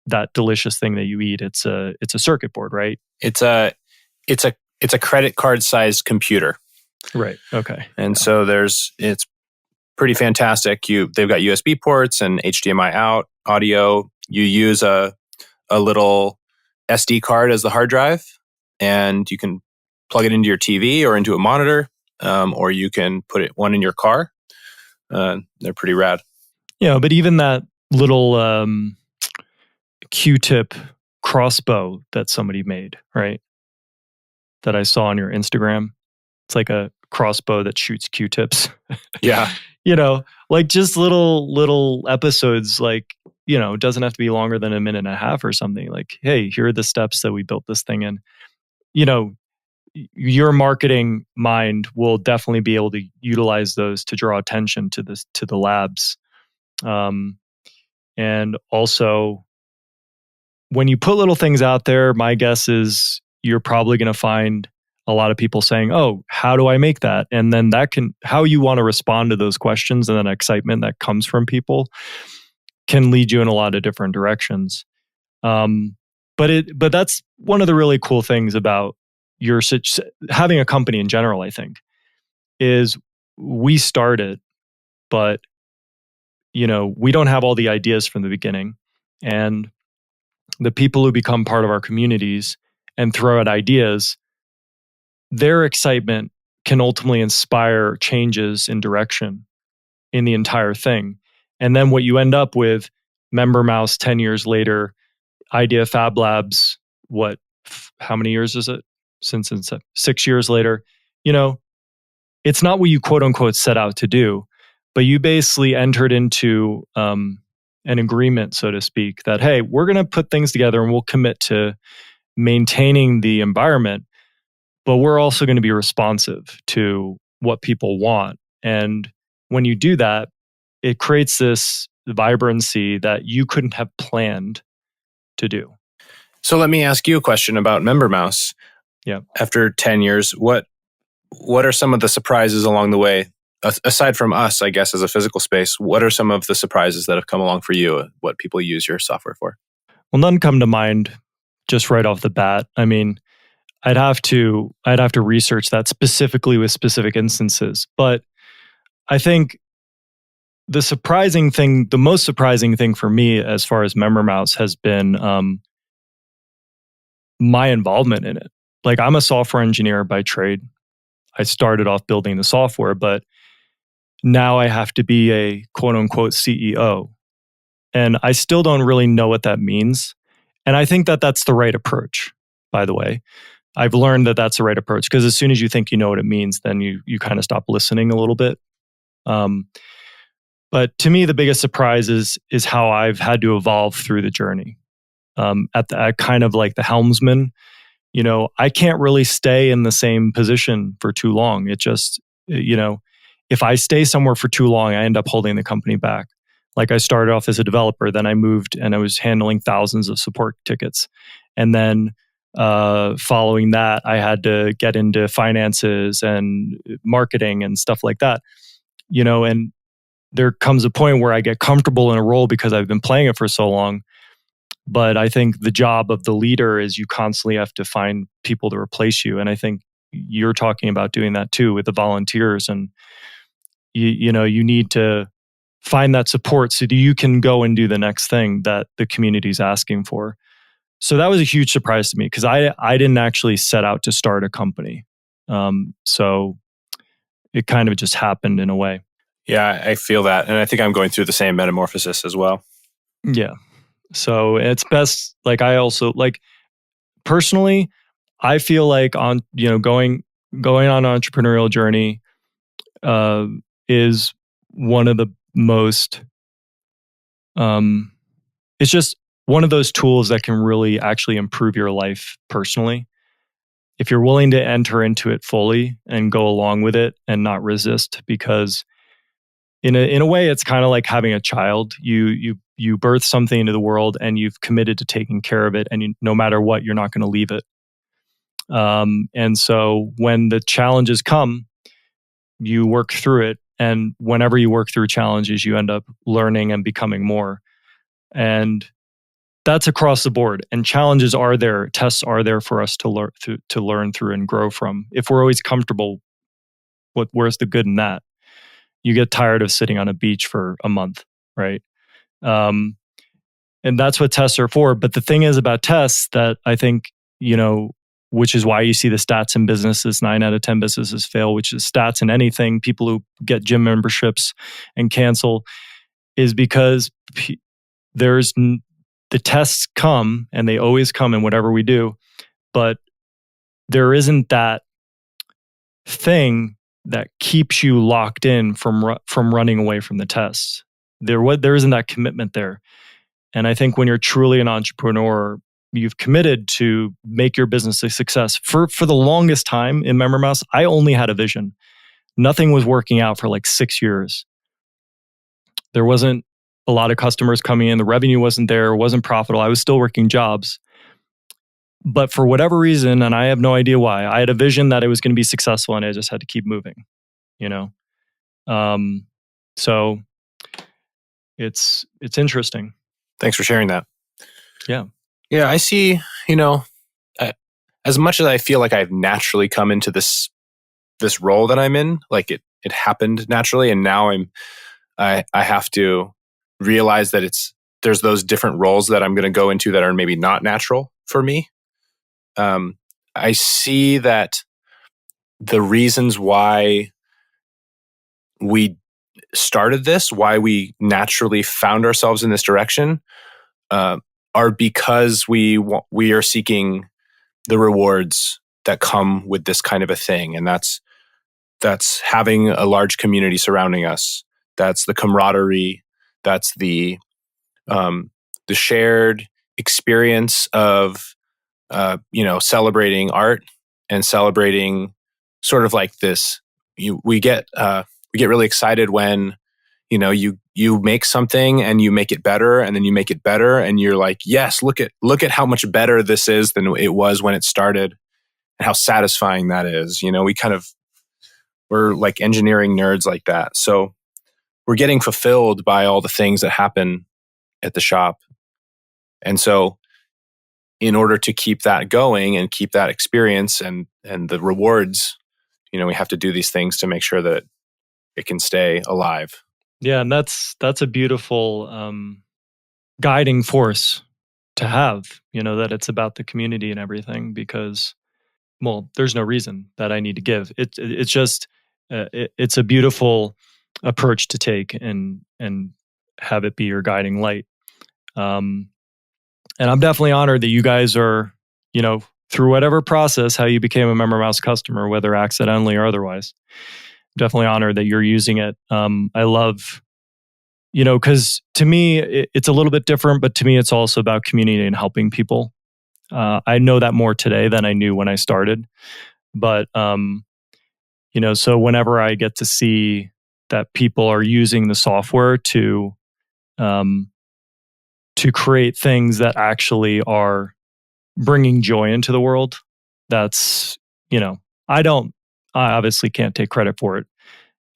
that delicious thing that you eat. It's a circuit board, right? It's a credit card sized computer. Right. Okay. And so it's pretty fantastic. They've got USB ports and HDMI out audio. You use a little SD card as the hard drive, and you can plug it into your TV or into a monitor, or you can put one in your car. They're pretty rad. Yeah, but even that little Q-tip crossbow that somebody made, right? That I saw on your Instagram. It's like a crossbow that shoots Q-tips. Yeah. Like just little episodes, like, it doesn't have to be longer than a minute and a half or something. Like, hey, here are the steps that we built this thing in. Your marketing mind will definitely be able to utilize those to draw attention to the labs. And also, when you put little things out there, my guess is you're probably going to find a lot of people saying, oh, how do I make that? And then how you want to respond to those questions and then excitement that comes from people can lead you in a lot of different directions. But that's one of the really cool things about having a company in general, I think, is we started, but we don't have all the ideas from the beginning. And the people who become part of our communities and throw out ideas, their excitement can ultimately inspire changes in direction in the entire thing. And then what you end up with, MemberMouse 10 years later, Idea Fab Labs, how many years is it? Since 6 years later, it's not what you quote unquote set out to do, but you basically entered into an agreement, so to speak, that, hey, we're going to put things together and we'll commit to maintaining the environment, but we're also going to be responsive to what people want. And when you do that, it creates this vibrancy that you couldn't have planned to do. So let me ask you a question about MemberMouse. Yeah. After 10 years, what are some of the surprises along the way? Aside from us, I guess, as a physical space, what are some of the surprises that have come along for you? What people use your software for? Well, none come to mind just right off the bat. I mean, I'd have to research that specifically with specific instances. But I think the most surprising thing for me as far as MemberMouse has been my involvement in it. Like, I'm a software engineer by trade. I started off building the software, but now I have to be a quote unquote CEO. And I still don't really know what that means. And I think that that's the right approach, by the way. I've learned that that's the right approach, because as soon as you think you know what it means, then you kind of stop listening a little bit. But to me, the biggest surprise is how I've had to evolve through the journey. At kind of like the helmsman, I can't really stay in the same position for too long. It just, if I stay somewhere for too long, I end up holding the company back. Like, I started off as a developer, then I moved and I was handling thousands of support tickets. And then following that, I had to get into finances and marketing and stuff like that. And there comes a point where I get comfortable in a role because I've been playing it for so long. But I think the job of the leader is you constantly have to find people to replace you. And I think you're talking about doing that too with the volunteers. And you need to find that support so that you can go and do the next thing that the community is asking for. So that was a huge surprise to me, because I didn't actually set out to start a company. So it kind of just happened in a way. Yeah, I feel that. And I think I'm going through the same metamorphosis as well. Yeah. So it's best, like, I also, like, personally, I feel like on, going on an entrepreneurial journey is one of the most, it's just one of those tools that can really actually improve your life personally. If you're willing to enter into it fully and go along with it and not resist, because in a way, it's kind of like having a child. You birth something into the world and you've committed to taking care of it, and no matter what, you're not going to leave it. And so when the challenges come, you work through it. And whenever you work through challenges, you end up learning and becoming more. And that's across the board. And challenges are there, tests are there for us to learn through and grow from. If we're always comfortable, where's the good in that? You get tired of sitting on a beach for a month, right? And that's what tests are for. But the thing is about tests that I think, which is why you see the stats in businesses, 9 out of 10 businesses fail, which is stats in anything, people who get gym memberships and cancel, is because the tests come, and they always come in whatever we do, but there isn't that thing that keeps you locked in from running away from the tests. There isn't that commitment there. And I think when you're truly an entrepreneur, you've committed to make your business a success. For the longest time in MemberMouse, I only had a vision. Nothing was working out for like 6 years. There wasn't a lot of customers coming in. The revenue wasn't there. It wasn't profitable. I was still working jobs. But for whatever reason, and I have no idea why, I had a vision that it was going to be successful, and I just had to keep moving, So it's interesting. Thanks for sharing that. Yeah. Yeah, I see, as much as I feel like I've naturally come into this role that I'm in, like it happened naturally, and now I have to realize that there's those different roles that I'm going to go into that are maybe not natural for me. I see that the reasons why we started this, why we naturally found ourselves in this direction, are because we are seeking the rewards that come with this kind of a thing. And that's That's having a large community surrounding us. That's the camaraderie. That's the shared experience of celebrating art and celebrating sort of like this. We get really excited when you make something and you make it better, and then you make it better, and you're like, yes, look at how much better this is than it was when it started, and how satisfying that is. We're like engineering nerds like that. So we're getting fulfilled by all the things that happen at the shop. And so in order to keep that going and keep that experience and the rewards, we have to do these things to make sure that it can stay alive. Yeah, and that's a beautiful guiding force to have, that it's about the community and everything, because, well, there's no reason that I need to give. It's just it's a beautiful approach to take and have it be your guiding light. And I'm definitely honored that you guys are, through whatever process, how you became a MemberMouse customer, whether accidentally or otherwise. Definitely honored that you're using it. I love, because to me, it's a little bit different, but to me, it's also about community and helping people. I know that more today than I knew when I started. But, so whenever I get to see that people are using the software to create things that actually are bringing joy into the world, that's, I obviously can't take credit for it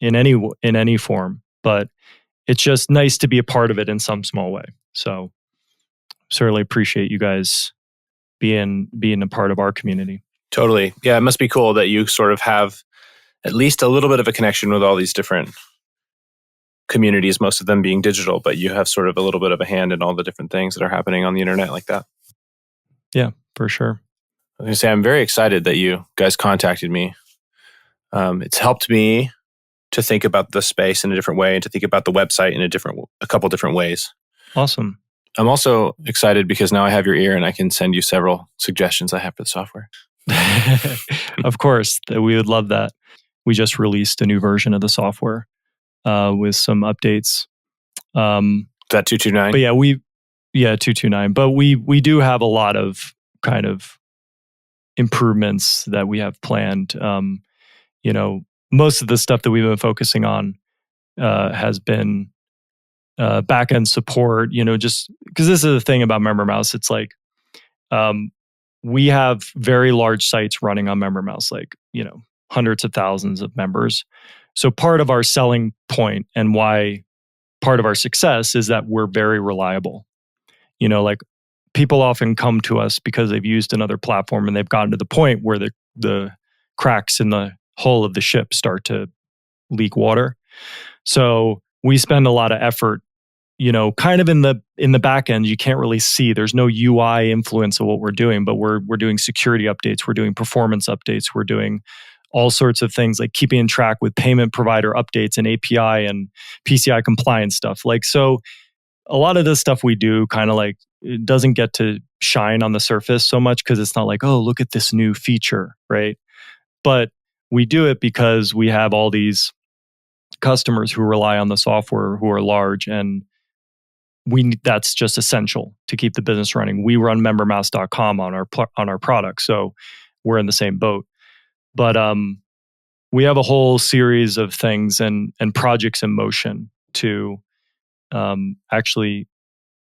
in any form, but it's just nice to be a part of it in some small way. So certainly appreciate you guys being a part of our community. Totally. Yeah, it must be cool that you sort of have at least a little bit of a connection with all these different communities, most of them being digital, but you have sort of a little bit of a hand in all the different things that are happening on the internet like that. Yeah, for sure. I was going to say, I'm very excited that you guys contacted me. It's helped me to think about the space in a different way and to think about the website in a couple different ways. Awesome. I'm also excited because now I have your ear and I can send you several suggestions I have for the software. Of course, we would love that. We just released a new version of the software with some updates. Is that 229? But yeah, 229. But we do have a lot of kind of improvements that we have planned. Most of the stuff that we've been focusing on has been back-end support, just because this is the thing about MemberMouse. It's like we have very large sites running on MemberMouse, like, hundreds of thousands of members. So part of our selling point and why part of our success is that we're very reliable. Like people often come to us because they've used another platform and they've gotten to the point where the cracks in the hull of the ship start to leak water. So we spend a lot of effort, kind of in the back end. You can't really see. There's no UI influence of what we're doing, but we're doing security updates. We're doing performance updates. We're doing all sorts of things like keeping in track with payment provider updates and API and PCI compliance stuff. Like, so a lot of this stuff we do kind of like, it doesn't get to shine on the surface so much because it's not like, oh, look at this new feature, right? But we do it because we have all these customers who rely on the software who are large, and that's just essential to keep the business running. We run membermouse.com on our product, so we're in the same boat. But we have a whole series of things and projects in motion to actually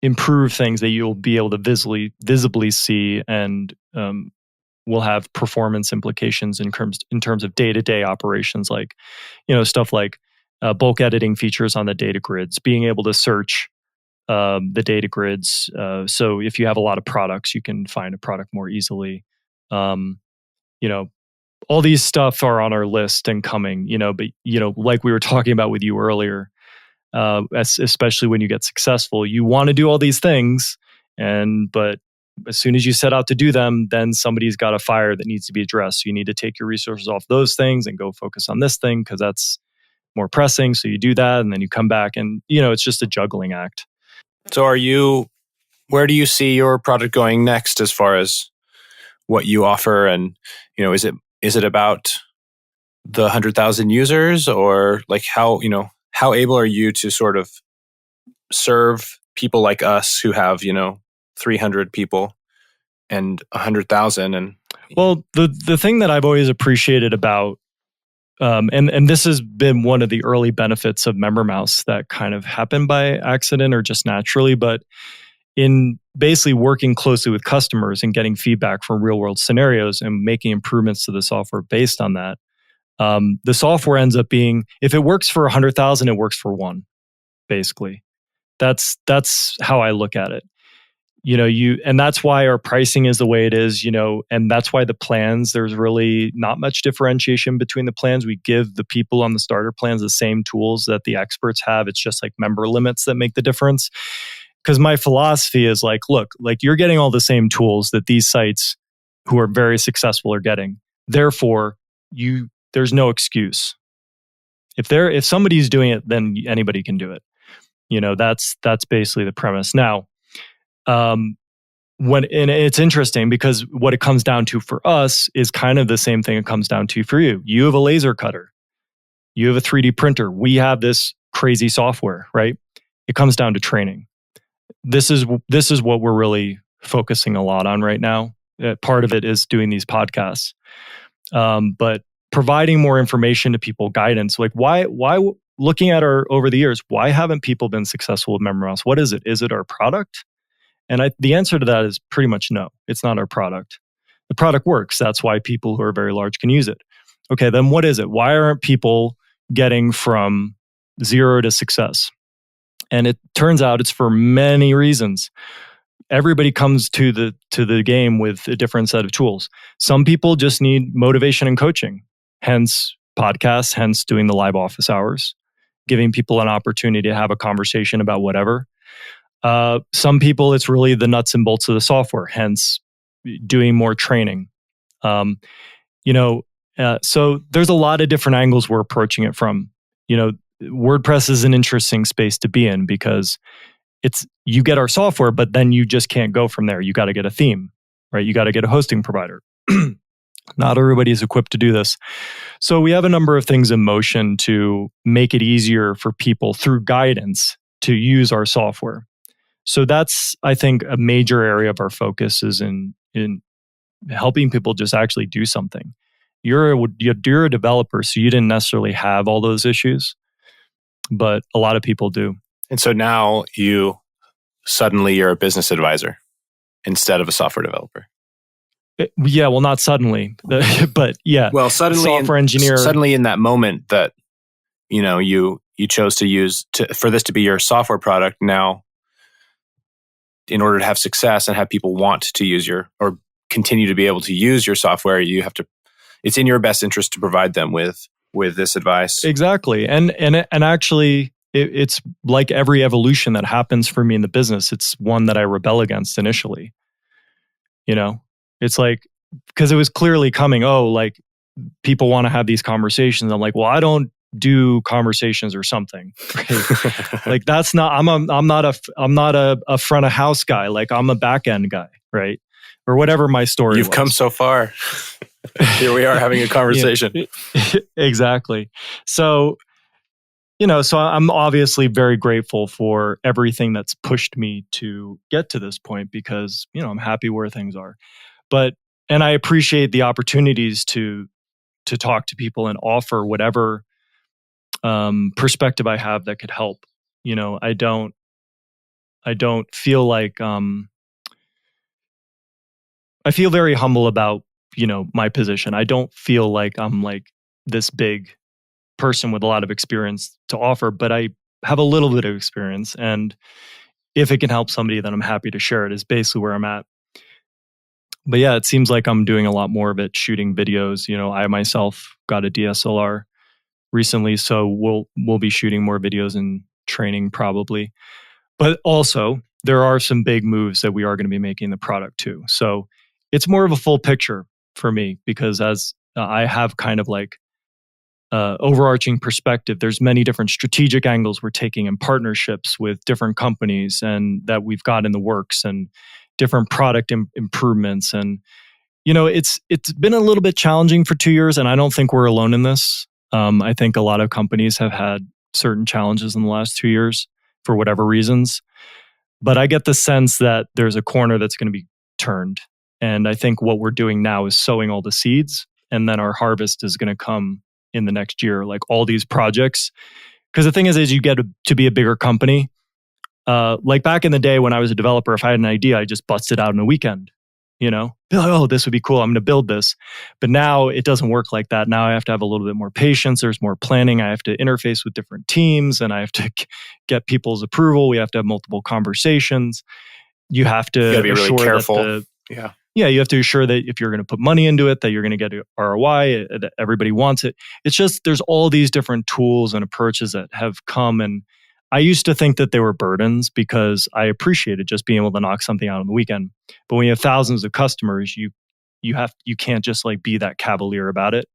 improve things that you'll be able to visibly see, and will have performance implications in terms of day-to-day operations, like stuff like bulk editing features on the data grids, being able to search the data grids. So if you have a lot of products, you can find a product more easily. All these stuff are on our list and coming, but like we were talking about with you earlier, especially when you get successful, you want to do all these things, but as soon as you set out to do them, then somebody's got a fire that needs to be addressed. So you need to take your resources off those things and go focus on this thing because that's more pressing. So you do that, and then you come back, and it's just a juggling act. So where do you see your product going next as far as what you offer? And is it about the 100,000 users, or like how able are you to sort of serve people like us who have 300 people and 100,000? And Well, the thing that I've always appreciated about and this has been one of the early benefits of MemberMouse that kind of happened by accident or just naturally, but in basically working closely with customers and getting feedback from real world scenarios and making improvements to the software based on that, the software ends up being, if it works for 100,000, it works for one, basically. That's how I look at it. And that's why our pricing is the way it is, and that's why the plans, there's really not much differentiation between the plans. We give the people on the starter plans the same tools that the experts have. It's just like member limits that make the difference. Because my philosophy is like, look, like you're getting all the same tools that these sites who are very successful are getting. Therefore, there's no excuse. If somebody's doing it, then anybody can do it. That's basically the premise. Now, and it's interesting because what it comes down to for us is kind of the same thing it comes down to for you. You have a laser cutter. You have a 3D printer. We have this crazy software, right? It comes down to training. This is what we're really focusing a lot on right now. Part of it is doing these podcasts. But providing more information to people, guidance, like why looking at over the years, why haven't people been successful with MemberMouse? What is it? Is it our product? And the answer to that is pretty much no. It's not our product. The product works. That's why people who are very large can use it. Okay, then what is it? Why aren't people getting from 0 to success? And it turns out it's for many reasons. Everybody comes to the game with a different set of tools. Some people just need motivation and coaching, hence podcasts, hence doing the live office hours, giving people an opportunity to have a conversation about whatever. Some people, it's really the nuts and bolts of the software, hence doing more training. So there's a lot of different angles we're approaching it from. WordPress is an interesting space to be in because you get our software, but then you just can't go from there. You got to get a theme, right? You got to get a hosting provider. Not everybody is equipped to do this. So we have a number of things in motion to make it easier for people through guidance to use our software. So that's, I think, a major area of our focus is in helping people just actually do something. You're a developer, so you didn't necessarily have all those issues, but a lot of people do. And so now you're a business advisor instead of a software developer. Yeah, well, not suddenly, but yeah. Well, software engineer. Suddenly, in that moment that you chose to use for this to be your software product. Now, in order to have success and have people want to use or continue to be able to use your software, you have to. It's in your best interest to provide them with this advice. Exactly, and actually, it's like every evolution that happens for me in the business. It's one that I rebel against initially. It's like, because it was clearly coming. Oh, like people want to have these conversations. I'm like, well, I don't do conversations or something. Right? Like that's not. I'm not a front of house guy. Like I'm a back end guy, right? Or whatever my story. You've come so far. Here we are having a conversation. Exactly. So, so I'm obviously very grateful for everything that's pushed me to get to this point because, I'm happy where things are. And I appreciate the opportunities to talk to people and offer whatever perspective I have that could help. I don't feel like I feel very humble about my position. I don't feel like I'm like this big person with a lot of experience to offer, but I have a little bit of experience, and if it can help somebody, then I'm happy to share it. Is basically where I'm at. But yeah, it seems like I'm doing a lot more of it, shooting videos. I myself got a DSLR recently, so we'll be shooting more videos and training probably. But also, there are some big moves that we are going to be making the product too. So it's more of a full picture for me because as I have kind of like overarching perspective, there's many different strategic angles we're taking in partnerships with different companies and that we've got in the works and different product improvements. And it's been a little bit challenging for 2 years, and I don't think we're alone in this. I think a lot of companies have had certain challenges in the last 2 years for whatever reasons. But I get the sense that there's a corner that's going to be turned. And I think what we're doing now is sowing all the seeds, and then our harvest is going to come in the next year, like all these projects. Because the thing is, as you get to be a bigger company, like back in the day when I was a developer, if I had an idea, I just busted out in a weekend, be like, oh, this would be cool. I'm going to build this. But now it doesn't work like that. Now I have to have a little bit more patience. There's more planning. I have to interface with different teams, and I have to get people's approval. We have to have multiple conversations. You have to be really careful. Yeah, you have to assure that if you're going to put money into it, that you're going to get a ROI, that everybody wants it. It's just, there's all these different tools and approaches that have come. And I used to think that they were burdens because I appreciated just being able to knock something out on the weekend. But when you have thousands of customers, you can't just like be that cavalier about it,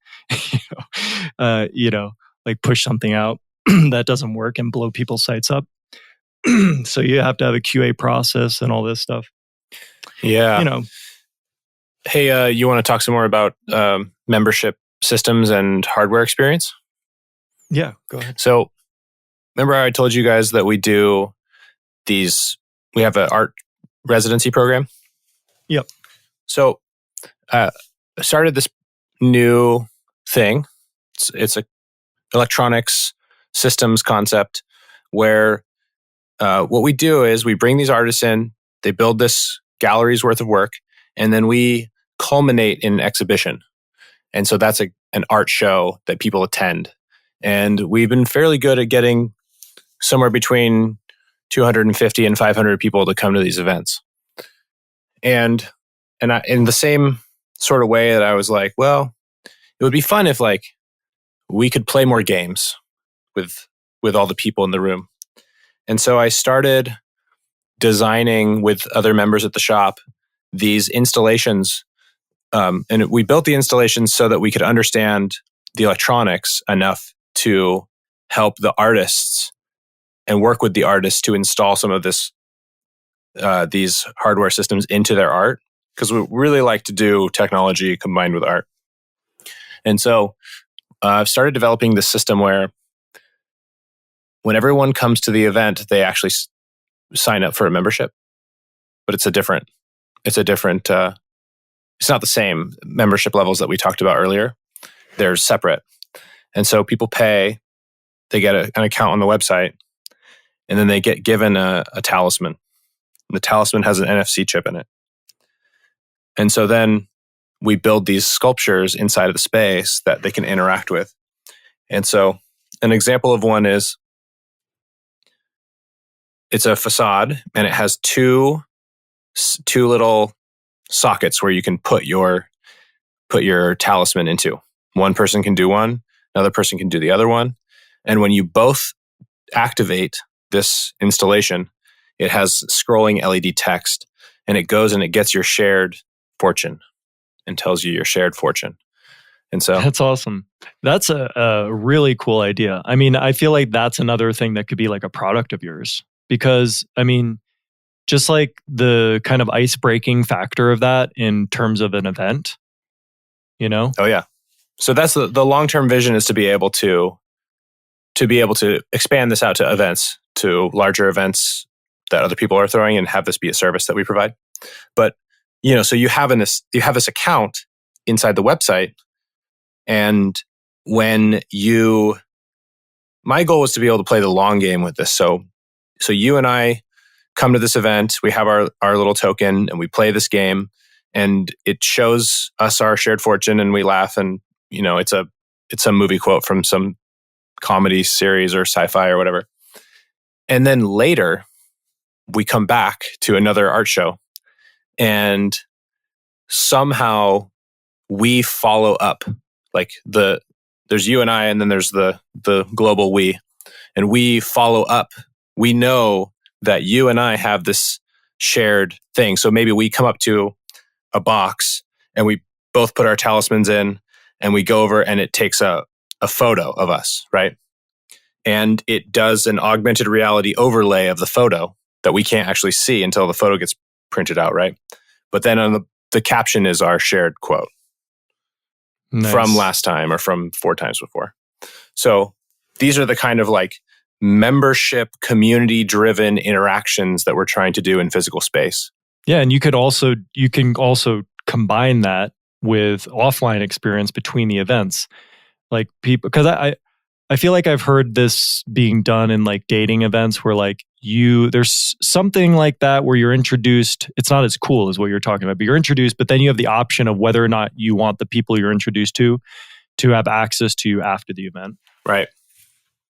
like push something out that doesn't work and blow people's sites up. So you have to have a QA process and all this stuff. Yeah. Hey, you want to talk some more about membership systems and hardware experience? Yeah, go ahead. So, remember I told you guys that we have an art residency program? Yep. So, I started this new thing. It's a electronics systems concept where what we do is we bring these artists in, they build this gallery's worth of work, and then we culminate in an exhibition. And so that's an art show that people attend. And we've been fairly good at getting somewhere between 250 and 500 people to come to these events. And in the same sort of way that I was like, well, it would be fun if like we could play more games with all the people in the room. And so I started designing with other members at the shop these installations. And we built the installations so that we could understand the electronics enough to help the artists and work with the artists to install some of these hardware systems into their art, because we really like to do technology combined with art. And so I've started developing this system where when everyone comes to the event, they actually sign up for a membership, but it's not the same membership levels that we talked about earlier. They're separate. And so people pay, they get an account on the website, and then they get given a talisman. The talisman has an NFC chip in it. And so then we build these sculptures inside of the space that they can interact with. And so an example of one is, it's a facade, and it has two little sockets where you can put your talisman into. One person can do one, another person can do the other one. And when you both activate this installation, it has scrolling LED text, and it goes and it gets your shared fortune and tells you your shared fortune. And so that's awesome. That's a really cool idea. I mean, I feel like that's another thing that could be like a product of yours, because I mean, just like the kind of ice-breaking factor of that in terms of an event, Oh yeah. So that's the long-term vision, is to be able to expand this out to events, to larger events that other people are throwing, and have this be a service that we provide. But so you have this account inside the website, and my goal was to be able to play the long game with this. So you and I come to this event, we have our little token, and we play this game, and it shows us our shared fortune, and we laugh, and it's a movie quote from some comedy series or sci-fi or whatever. And then later we come back to another art show, and somehow we follow up. Like there's you and I, and then there's the global we, and we follow up. We know that you and I have this shared thing. So maybe we come up to a box and we both put our talismans in, and we go over, and it takes a photo of us, right? And it does an augmented reality overlay of the photo that we can't actually see until the photo gets printed out, right? But then the caption is our shared quote from last time or from 4 times before. So these are the kind of like membership, community-driven interactions that we're trying to do in physical space. Yeah, and you can also combine that with offline experience between the events. Like people, because I feel like I've heard this being done in like dating events where like there's something like that where you're introduced. It's not as cool as what you're talking about, but you're introduced, but then you have the option of whether or not you want the people you're introduced to have access to you after the event. Right.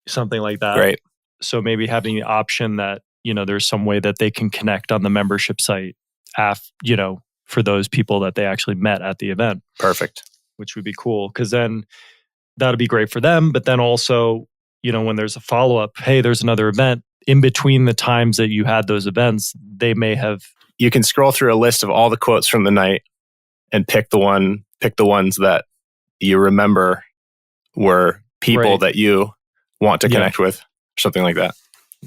Something like that. Great. So maybe having the option that, there's some way that they can connect on the membership site for those people that they actually met at the event. Perfect. Which would be cool, because then that'll be great for them. But then also, when there's a follow-up, hey, there's another event, in between the times that you had those events, they may have... You can scroll through a list of all the quotes from the night and pick the ones that you remember were people that you want to connect with, something like that.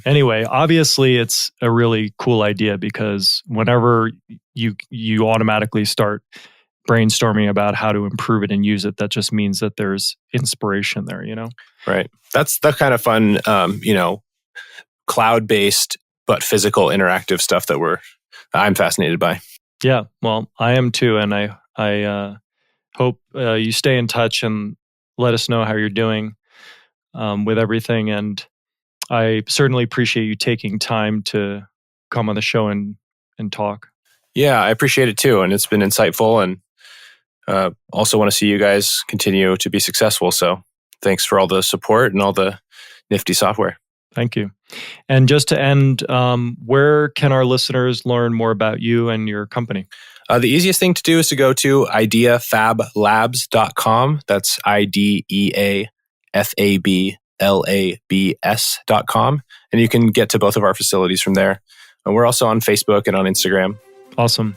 Anyway, obviously it's a really cool idea, because whenever you automatically start brainstorming about how to improve it and use it, that just means that there's inspiration there, Right. That's the kind of fun, cloud-based but physical interactive stuff that I'm fascinated by. Yeah, well, I am too, and I hope you stay in touch and let us know how you're doing with everything. And I certainly appreciate you taking time to come on the show and talk. Yeah, I appreciate it too. And it's been insightful, and also want to see you guys continue to be successful. So thanks for all the support and all the nifty software. Thank you. And just to end, where can our listeners learn more about you and your company? The easiest thing to do is to go to ideafablabs.com. That's ideafablabs.com. And you can get to both of our facilities from there. And we're also on Facebook and on Instagram. Awesome.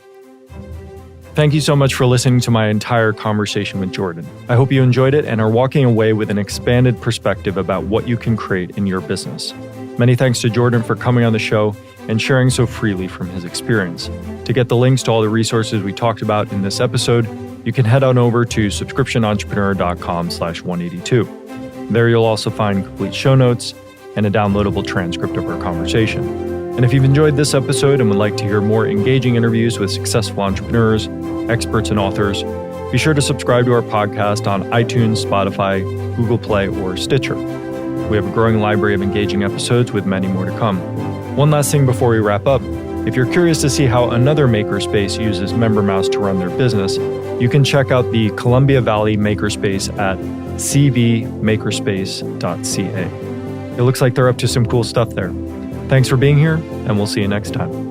Thank you so much for listening to my entire conversation with Jordan. I hope you enjoyed it and are walking away with an expanded perspective about what you can create in your business. Many thanks to Jordan for coming on the show and sharing so freely from his experience. To get the links to all the resources we talked about in this episode, you can head on over to subscriptionentrepreneur.com/182. There you'll also find complete show notes and a downloadable transcript of our conversation. And if you've enjoyed this episode and would like to hear more engaging interviews with successful entrepreneurs, experts, and authors, be sure to subscribe to our podcast on iTunes, Spotify, Google Play, or Stitcher. We have a growing library of engaging episodes with many more to come. One last thing before we wrap up. If you're curious to see how another makerspace uses MemberMouse to run their business, you can check out the Columbia Valley Makerspace at cvmakerspace.ca. It looks like they're up to some cool stuff there. Thanks for being here, and we'll see you next time.